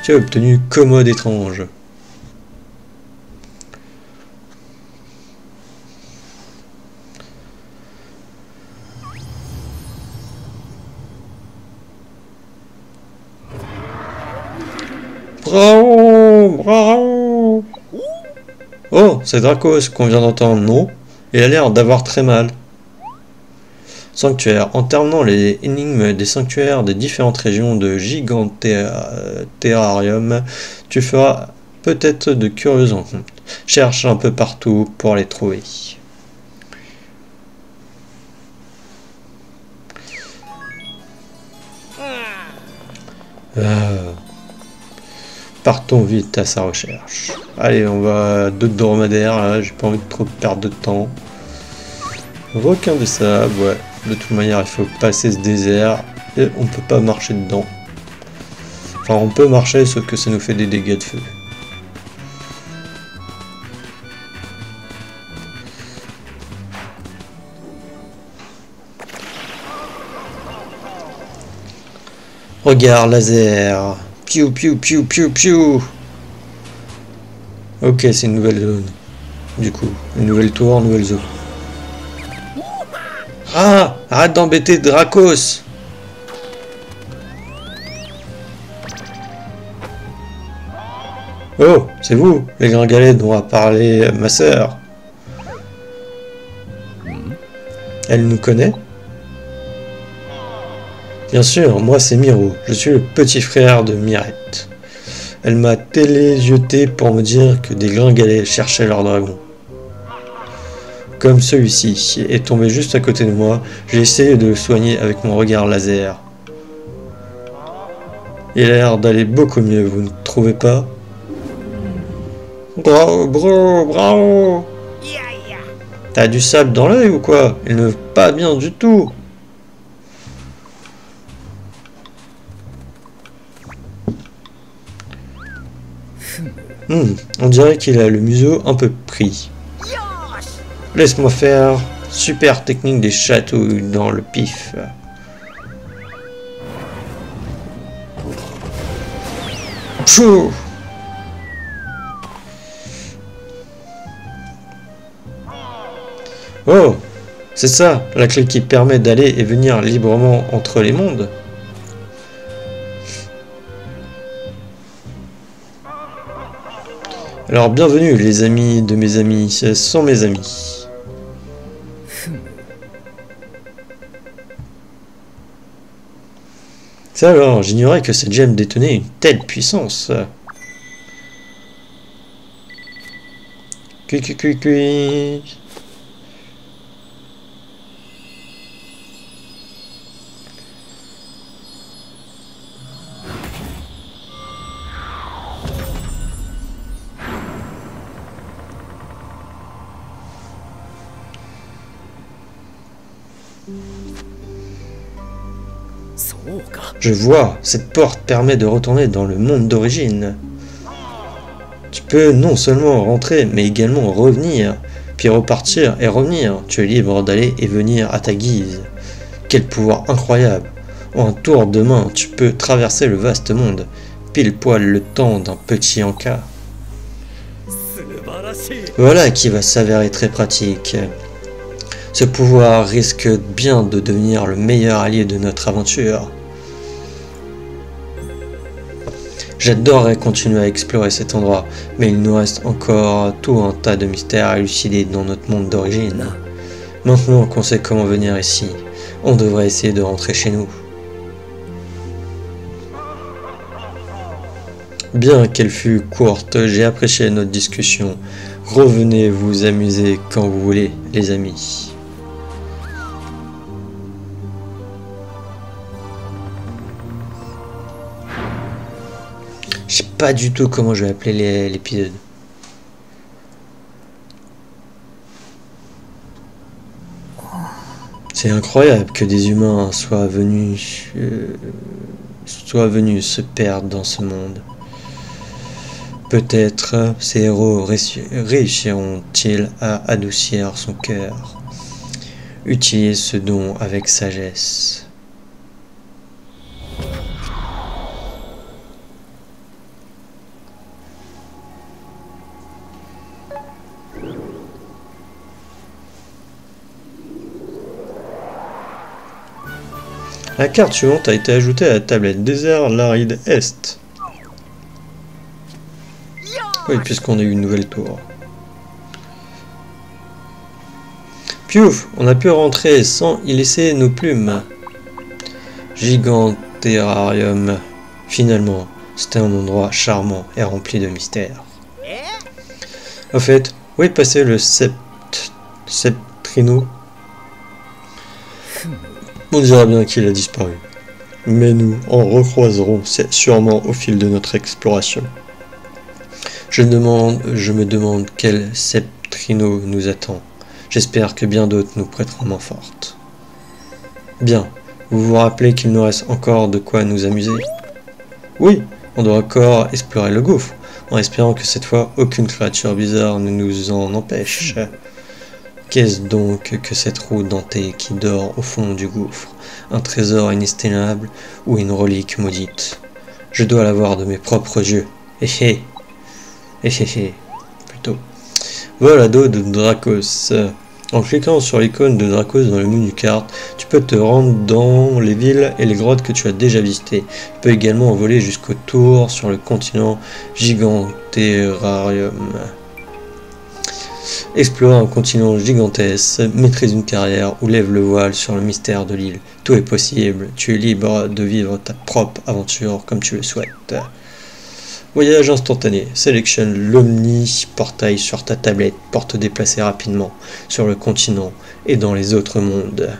Tu as obtenu commode étrange. Bravo, bravo. Oh, c'est Dracos qu'on vient d'entendre, non? Il a l'air d'avoir très mal. Sanctuaire. En terminant les énigmes des sanctuaires des différentes régions de Giganterrarium, tu feras peut-être de curieuses rencontres. Cherche un peu partout pour les trouver. Partons vite à sa recherche. Allez, on va à d'autres dromadaires, là, j'ai pas envie de trop perdre de temps. Requin de sable, ouais. De toute manière, il faut passer ce désert et on peut pas marcher dedans. Enfin, on peut marcher, sauf que ça nous fait des dégâts de feu. Regard laser. Piou, piou, piou, piou, piou. Ok, c'est une nouvelle zone. Du coup, une nouvelle tour, nouvelle zone. Ah! Arrête d'embêter Dracos! Oh! C'est vous, les gringalets dont a parlé ma sœur. Elle nous connaît? Bien sûr, moi c'est Miro, je suis le petit frère de Mirette. Elle m'a télésioté pour me dire que des gringalets cherchaient leur dragon. Comme celui-ci est tombé juste à côté de moi, j'ai essayé de le soigner avec mon regard laser. Il a l'air d'aller beaucoup mieux, vous ne trouvez pas? Bravo, bro, bravo! T'as du sable dans l'œil ou quoi? Il ne va pas bien du tout! On dirait qu'il a le museau un peu pris. Laisse-moi faire. Super technique des chatouilles dans le pif. Pfff. Oh, c'est ça, la clé qui permet d'aller et venir librement entre les mondes. Alors bienvenue les amis de mes amis, ce sont mes amis. Ça alors, j'ignorais que cette gemme détenait une telle puissance. Cui cui cui cui. Je vois, cette porte permet de retourner dans le monde d'origine. Tu peux non seulement rentrer, mais également revenir, puis repartir et revenir. Tu es libre d'aller et venir à ta guise. Quel pouvoir incroyable! En un tour de main, tu peux traverser le vaste monde, pile poil le temps d'un petit encas. Voilà qui va s'avérer très pratique. Ce pouvoir risque bien de devenir le meilleur allié de notre aventure. J'adorerais continuer à explorer cet endroit, mais il nous reste encore tout un tas de mystères à élucider dans notre monde d'origine. Maintenant qu'on sait comment venir ici, on devrait essayer de rentrer chez nous. Bien qu'elle fût courte, j'ai apprécié notre discussion. Revenez vous amuser quand vous voulez, les amis. Je sais pas du tout comment je vais appeler l'épisode. C'est incroyable que des humains soient venus se perdre dans ce monde. Peut-être ces héros réussiront-ils à adoucir son cœur. Utilise ce don avec sagesse. La carte suivante a été ajoutée à la tablette désert l'aride Est. Oui, puisqu'on a eu une nouvelle tour. Piouf, on a pu rentrer sans y laisser nos plumes. Giganterrarium. Finalement, c'était un endroit charmant et rempli de mystères. Au fait, où est passé le Septrino? On dirait bien qu'il a disparu. Mais nous en recroiserons sûrement au fil de notre exploration. Je me demande quel Septrino nous attend. J'espère que bien d'autres nous prêteront main forte. Bien, vous vous rappelez qu'il nous reste encore de quoi nous amuser? Oui, on doit encore explorer le gouffre, en espérant que cette fois aucune créature bizarre ne nous en empêche. Qu'est-ce donc que cette roue dentée qui dort au fond du gouffre? Un trésor inestimable ou une relique maudite? Je dois la voir de mes propres yeux. Hé hé, plutôt. Voilà dos de Dracos. En cliquant sur l'icône de Dracos dans le menu carte, tu peux te rendre dans les villes et les grottes que tu as déjà visitées. Tu peux également voler jusqu'au tour sur le continent Giganterrarium. Explorer un continent gigantesque, maîtrise une carrière ou lève le voile sur le mystère de l'île. Tout est possible, tu es libre de vivre ta propre aventure comme tu le souhaites. Voyage instantané, sélectionne l'omni-portail sur ta tablette pour te déplacer rapidement sur le continent et dans les autres mondes.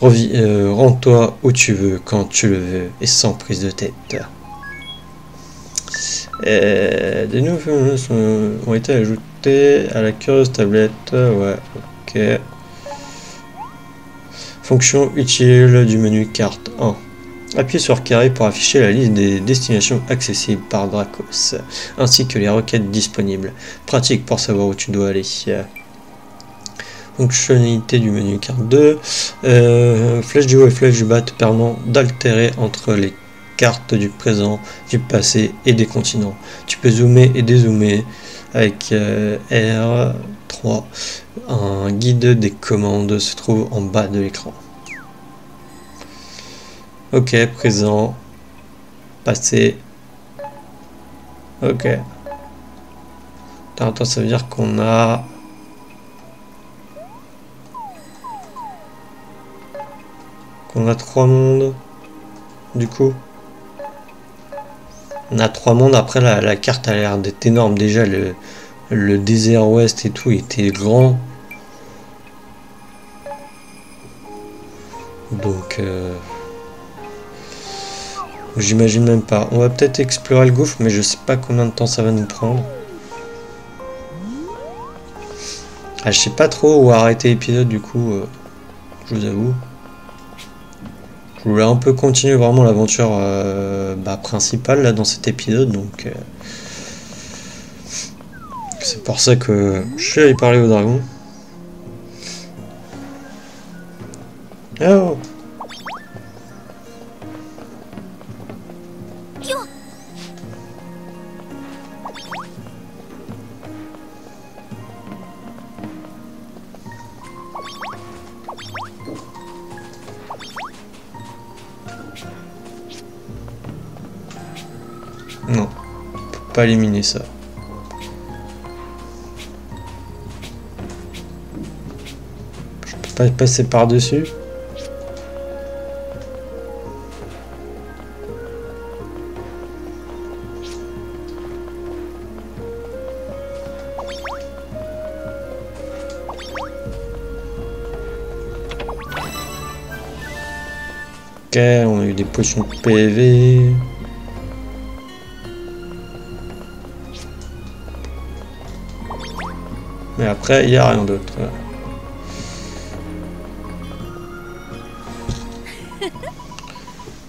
Rends-toi où tu veux, quand tu le veux et sans prise de tête. Des nouveaux ont été ajoutés à la curieuse tablette. Ouais, ok. Fonction utile du menu carte 1. Appuyez sur carré pour afficher la liste des destinations accessibles par Dracos, ainsi que les requêtes disponibles. Pratique pour savoir où tu dois aller. Fonctionnalité du menu carte 2. Flèche du haut et flèche du bas te permettent d'altérer entre les cartes du présent, du passé et des continents. Tu peux zoomer et dézoomer avec R3. Un guide des commandes se trouve en bas de l'écran. Ok, présent, passé. Ok. Attends, ça veut dire qu'on a... trois mondes, du coup. On a 3 mondes, après la carte a l'air d'être énorme. Déjà, le désert ouest et tout était grand. Donc... j'imagine même pas. On va peut-être explorer le gouffre, mais je sais pas combien de temps ça va nous prendre. Ah, je sais pas trop où arrêter l'épisode, du coup, je vous avoue. Je voulais un peu continuer vraiment l'aventure principale là dans cet épisode, donc c'est pour ça que je suis allé parler au dragon. Oh! Non, faut pas éliminer ça. Je peux pas passer par-dessus. Ok, on a eu des potions de PV. Mais après, il n'y a rien d'autre.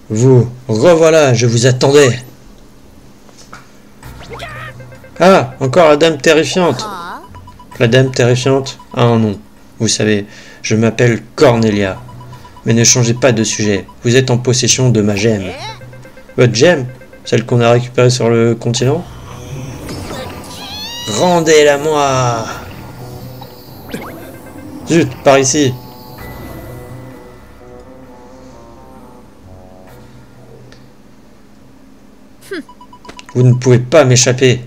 Vous, revoilà, je vous attendais. Ah, encore la dame terrifiante. La dame terrifiante a un nom. Vous savez, je m'appelle Cornelia. Mais ne changez pas de sujet. Vous êtes en possession de ma gemme. Votre gemme? Celle qu'on a récupérée sur le continent? Rendez-la moi! Zut, par ici. Vous ne pouvez pas m'échapper.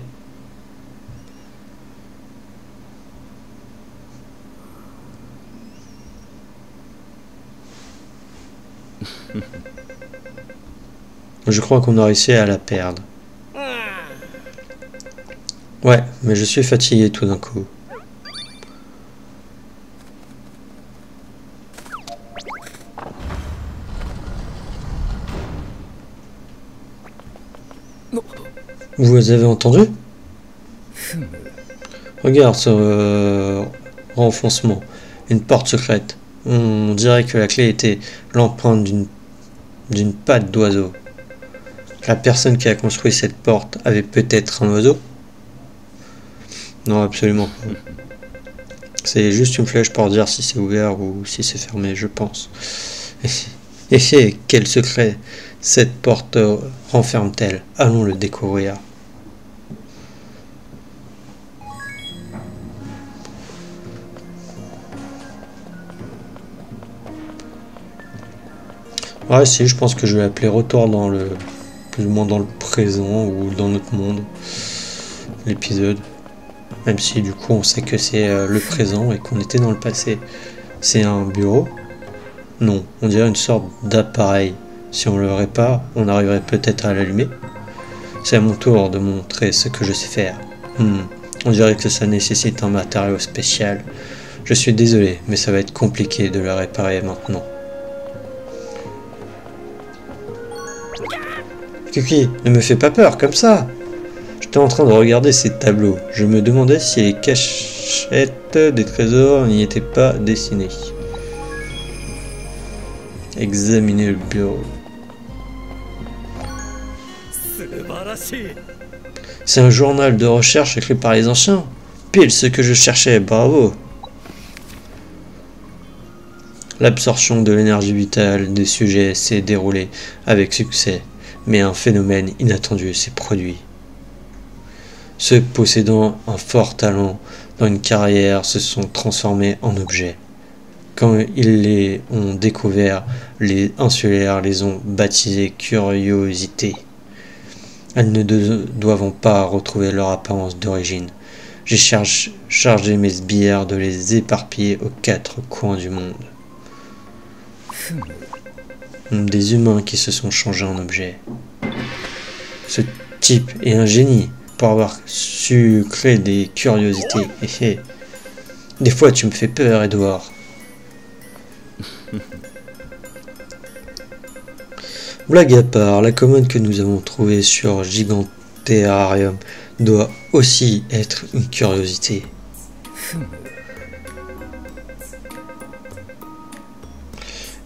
Je crois qu'on a réussi à la perdre. Ouais, mais je suis fatigué tout d'un coup. Vous avez entendu? Regarde ce renfoncement. Une porte secrète. On dirait que la clé était l'empreinte d'une patte d'oiseau. La personne qui a construit cette porte avait peut-être un oiseau? Non, absolument pas. C'est juste une flèche pour dire si c'est ouvert ou si c'est fermé, je pense. Et quel secret cette porte renferme-t-elle? Allons le découvrir. Ouais, si, je pense que je vais appeler retour dans le... plus ou moins dans le présent ou dans notre monde. L'épisode. Même si du coup on sait que c'est le présent et qu'on était dans le passé. C'est un bureau? Non, on dirait une sorte d'appareil. Si on le répare, on arriverait peut-être à l'allumer. C'est à mon tour de montrer ce que je sais faire. On dirait que ça nécessite un matériau spécial. Je suis désolé, mais ça va être compliqué de le réparer maintenant. Kiki, ne me fais pas peur comme ça. J'étais en train de regarder ces tableaux. Je me demandais si les cachettes des trésors n'y étaient pas dessinées. Examiner le bureau. C'est un journal de recherche écrit par les anciens. Pile ce que je cherchais, bravo. L'absorption de l'énergie vitale des sujets s'est déroulée avec succès, mais un phénomène inattendu s'est produit. Ceux possédant un fort talent dans une carrière se sont transformés en objets. Quand ils les ont découverts, les insulaires les ont baptisés curiosités. Elles ne doivent pas retrouver leur apparence d'origine. J'ai chargé mes sbires de les éparpiller aux quatre coins du monde. Des humains qui se sont changés en objets. Ce type est un génie pour avoir su créer des curiosités. Des fois tu me fais peur, Edouard. Blague à part, la commode que nous avons trouvée sur Giganterrarium doit aussi être une curiosité.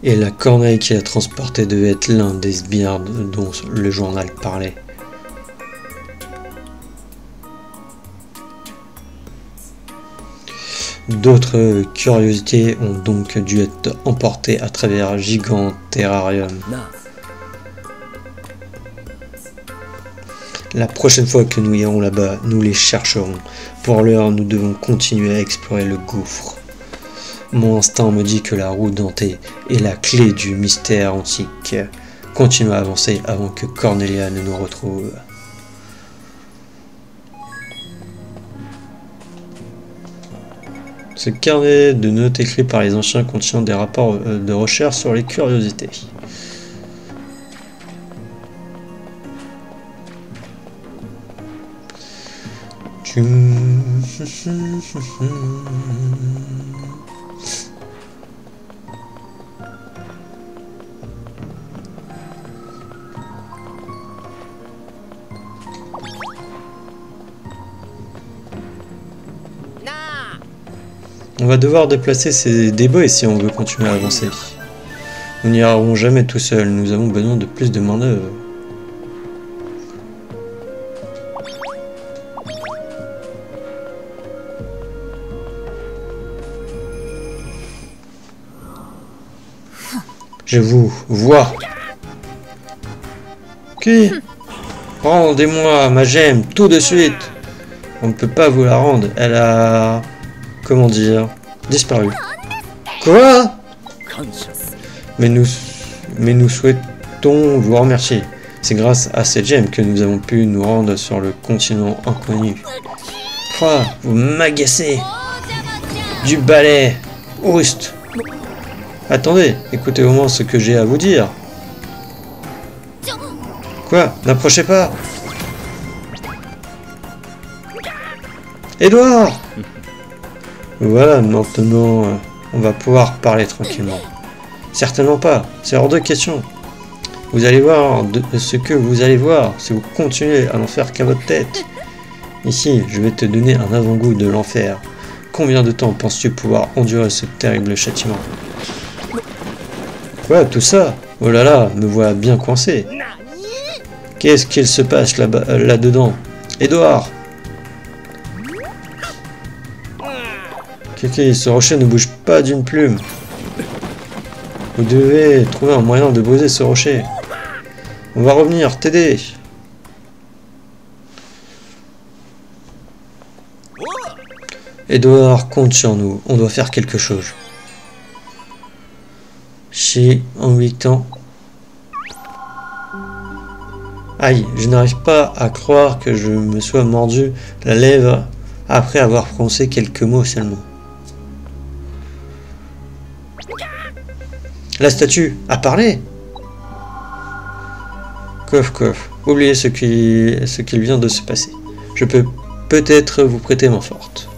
Et la corneille qui a transporté devait être l'un des sbires dont le journal parlait. D'autres curiosités ont donc dû être emportées à travers Giganterrarium. La prochaine fois que nous irons là-bas, nous les chercherons. Pour l'heure, nous devons continuer à explorer le gouffre. Mon instinct me dit que la roue dentée est la clé du mystère antique. Continuons à avancer avant que Cornelia ne nous retrouve. Ce carnet de notes écrit par les anciens contient des rapports de recherche sur les curiosités. On va devoir déplacer ces débris si on veut continuer à avancer. Nous n'y arriverons jamais tout seuls, nous avons besoin de plus de main-d'œuvre. Je vous vois. Qui? Rendez-moi ma gemme tout de suite. On ne peut pas vous la rendre. Elle a... comment dire? Disparu. Quoi? Mais nous souhaitons vous remercier. C'est grâce à cette gemme que nous avons pu nous rendre sur le continent inconnu. Quoi? Vous m'agacez. Du balai. Oust. Attendez, écoutez au moins ce que j'ai à vous dire. Quoi? N'approchez pas. Edouard! Voilà, maintenant, on va pouvoir parler tranquillement. Certainement pas, c'est hors de question. Vous allez voir ce que vous allez voir si vous continuez à n'en faire qu'à votre tête. Ici, je vais te donner un avant-goût de l'enfer. Combien de temps penses-tu pouvoir endurer ce terrible châtiment? Quoi, tout ça? Oh là là, me voilà bien coincé. Qu'est-ce qu'il se passe là-dedans? Edouard! Kiki, ce rocher ne bouge pas d'une plume. Vous devez trouver un moyen de briser ce rocher. On va revenir t'aider. Edouard, compte sur nous. On doit faire quelque chose. En 8 ans. Aïe, je n'arrive pas à croire que je me sois mordu la lèvre après avoir prononcé quelques mots seulement. La statue a parlé. Coff, oubliez ce qu'il vient de se passer. Je peux peut-être vous prêter main forte.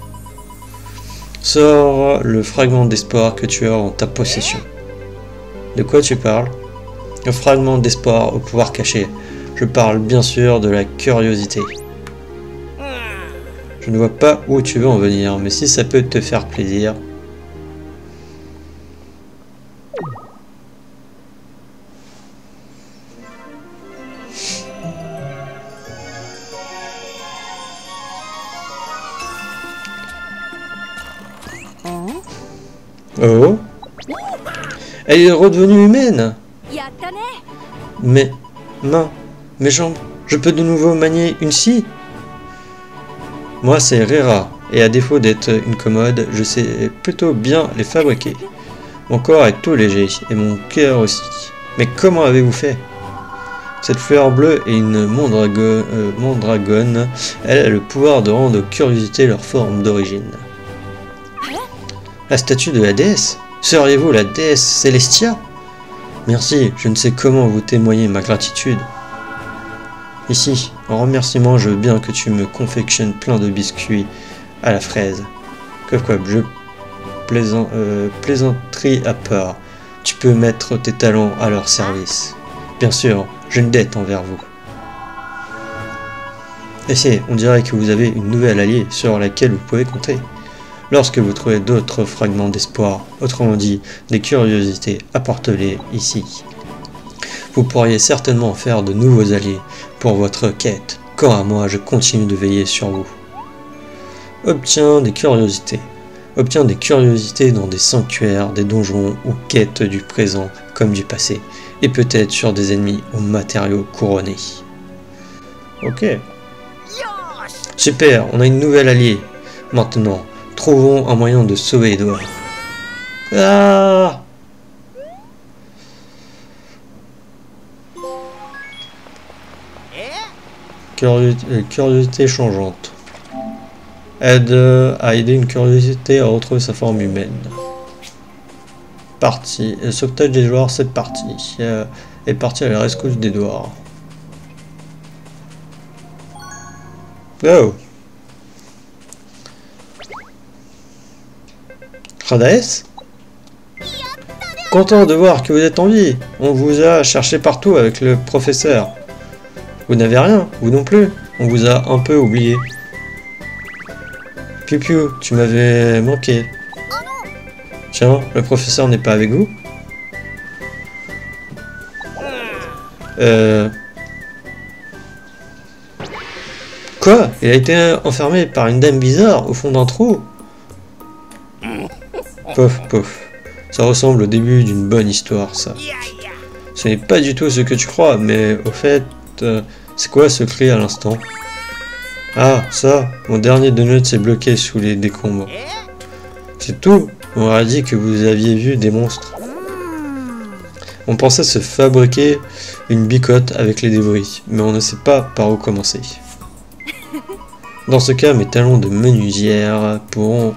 Sors le fragment d'espoir que tu as en ta possession. De quoi tu parles? Le fragment d'espoir au pouvoir caché. Je parle bien sûr de la curiosité. Je ne vois pas où tu veux en venir, mais si ça peut te faire plaisir... Oh, elle est redevenue humaine. Mais, mes jambes, je peux de nouveau manier une scie? Moi c'est Rera, et à défaut d'être une commode, je sais plutôt bien les fabriquer. Mon corps est tout léger, et mon cœur aussi. Mais comment avez-vous fait? Cette fleur bleue est une mandragone, elle a le pouvoir de rendre aux curiosités leur forme d'origine. La statue de la déesse? Seriez-vous la déesse Célestia? Merci, je ne sais comment vous témoigner ma gratitude. Ici, en remerciement, je veux bien que tu me confectionnes plein de biscuits à la fraise. Je plaisanterie à part. Tu peux mettre tes talents à leur service. Bien sûr, j'ai une dette envers vous. Essayez, on dirait que vous avez une nouvelle alliée sur laquelle vous pouvez compter. Lorsque vous trouvez d'autres fragments d'espoir, autrement dit, des curiosités, apportez-les ici. Vous pourriez certainement faire de nouveaux alliés pour votre quête. Quant à moi, je continue de veiller sur vous. Obtiens des curiosités. Obtiens des curiosités dans des sanctuaires, des donjons ou quêtes du présent comme du passé, et peut-être sur des ennemis aux matériaux couronnés. Ok. Super, on a une nouvelle alliée. Maintenant, trouvons un moyen de sauver Edouard. Ah! Curiosité changeante. Aide à aider une curiosité à retrouver sa forme humaine. Partie. Sauvetage d'Edouard, cette partie. Est partie à la rescousse d'Edouard. Oh! Radaes? Content de voir que vous êtes en vie. On vous a cherché partout avec le professeur. Vous n'avez rien, vous non plus. On vous a un peu oublié. Piu Piu, tu m'avais manqué. Tiens, le professeur n'est pas avec vous? Quoi? Il a été enfermé par une dame bizarre au fond d'un trou? Pof, pof. Ça ressemble au début d'une bonne histoire, ça. Ce n'est pas du tout ce que tu crois, mais au fait, c'est quoi ce cri à l'instant? Ah, ça, mon dernier donut s'est bloqué sous les décombres. C'est tout? On aurait dit que vous aviez vu des monstres. On pensait se fabriquer une bicoque avec les débris, mais on ne sait pas par où commencer. Dans ce cas, mes talons de menuisière pourront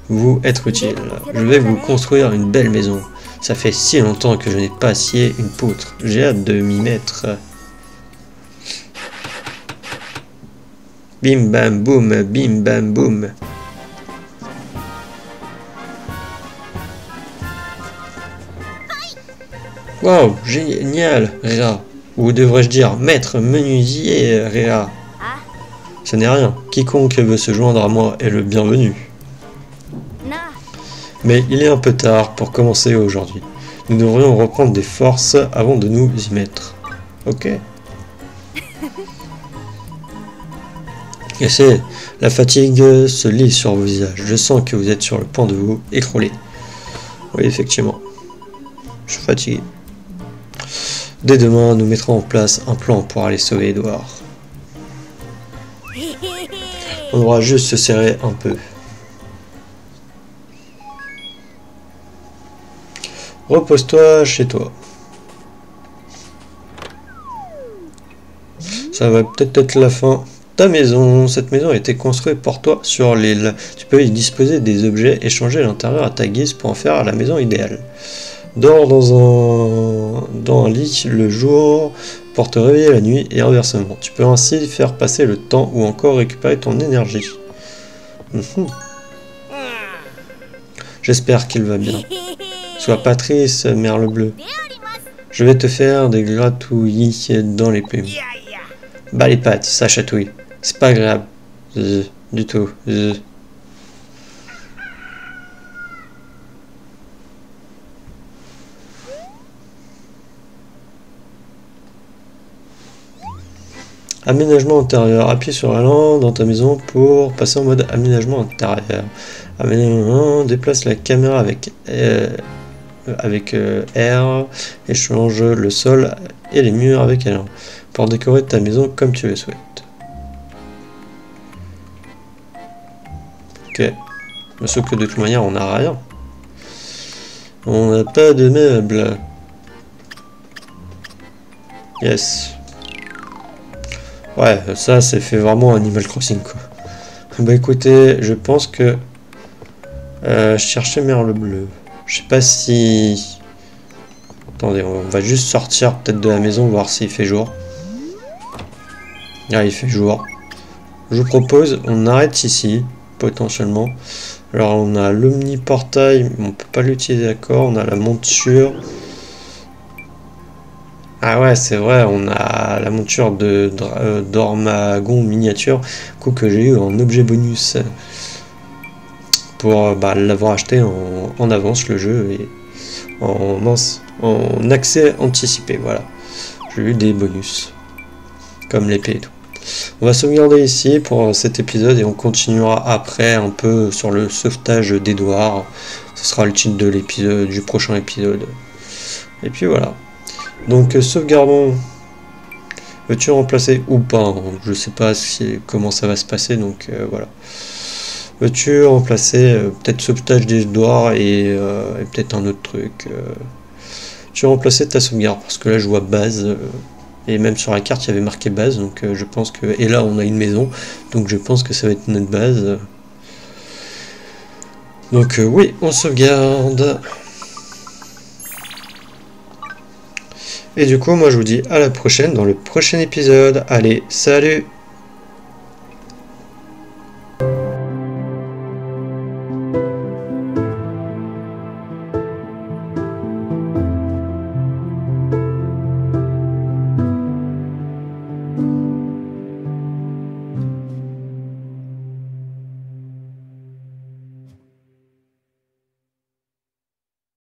vous être utiles. Je vais vous construire une belle maison. Ça fait si longtemps que je n'ai pas scié une poutre. J'ai hâte de m'y mettre. Bim bam boum, bim bam boum. Wow, génial, Réa. Ou devrais-je dire maître menuisier, Réa. Ce n'est rien. Quiconque veut se joindre à moi est le bienvenu. Mais il est un peu tard pour commencer aujourd'hui. Nous devrions reprendre des forces avant de nous y mettre. Ok. Et c'est la fatigue se lit sur vos visages. Je sens que vous êtes sur le point de vous écrouler. Oui, effectivement. Je suis fatigué. Dès demain, nous mettrons en place un plan pour aller sauver Edouard. On devra juste se serrer un peu. Repose-toi chez toi. Ça va peut-être être la fin. Ta maison. Cette maison a été construite pour toi sur l'île. Tu peux y disposer des objets et changer l'intérieur à ta guise pour en faire la maison idéale. Dors dans un lit le jour pour te réveiller la nuit et inversement. Tu peux ainsi faire passer le temps ou encore récupérer ton énergie. J'espère qu'il va bien. Sois pas triste, merle bleu. Je vais te faire des gratouillis dans les plumes. Bah les pattes, ça chatouille. C'est pas agréable. Du tout. Aménagement intérieur. Appuie sur la lampe dans ta maison pour passer en mode aménagement intérieur. Déplace la caméra avec R et change le sol et les murs avec L pour décorer ta maison comme tu le souhaites. Ok. Sauf que de toute manière on n'a rien. On n'a pas de meubles. Yes. Ouais, ça c'est fait vraiment Animal Crossing quoi. Bah écoutez, je pense que je cherchais merle bleu. Je sais pas si... Attendez, on va juste sortir peut-être de la maison, voir s'il fait jour. Ah, il fait jour. Je vous propose, on arrête ici, potentiellement. Alors on a l'omniportail, mais on peut pas l'utiliser, d'accord. On a la monture. Ah ouais, c'est vrai, on a la monture de d'Ormagon miniature, coup que j'ai eu en objet bonus pour l'avoir acheté en avance le jeu et en accès anticipé, voilà. J'ai eu des bonus, comme l'épée et tout. On va sauvegarder ici pour cet épisode et on continuera après un peu sur le sauvetage d'Edouard. Ce sera le titre de l'épisode, du prochain épisode. Et puis voilà. Donc sauvegardons. Veux-tu remplacer ou pas? Je sais pas comment ça va se passer, donc voilà. Veux-tu remplacer peut-être sauvetage d'Edouard et peut-être un autre truc. Tu veux remplacer ta sauvegarde parce que là je vois base et même sur la carte il y avait marqué base, donc je pense que, et là on a une maison, donc je pense que ça va être notre base. Donc oui, on sauvegarde. Et du coup, moi je vous dis à la prochaine dans le prochain épisode. Allez, salut!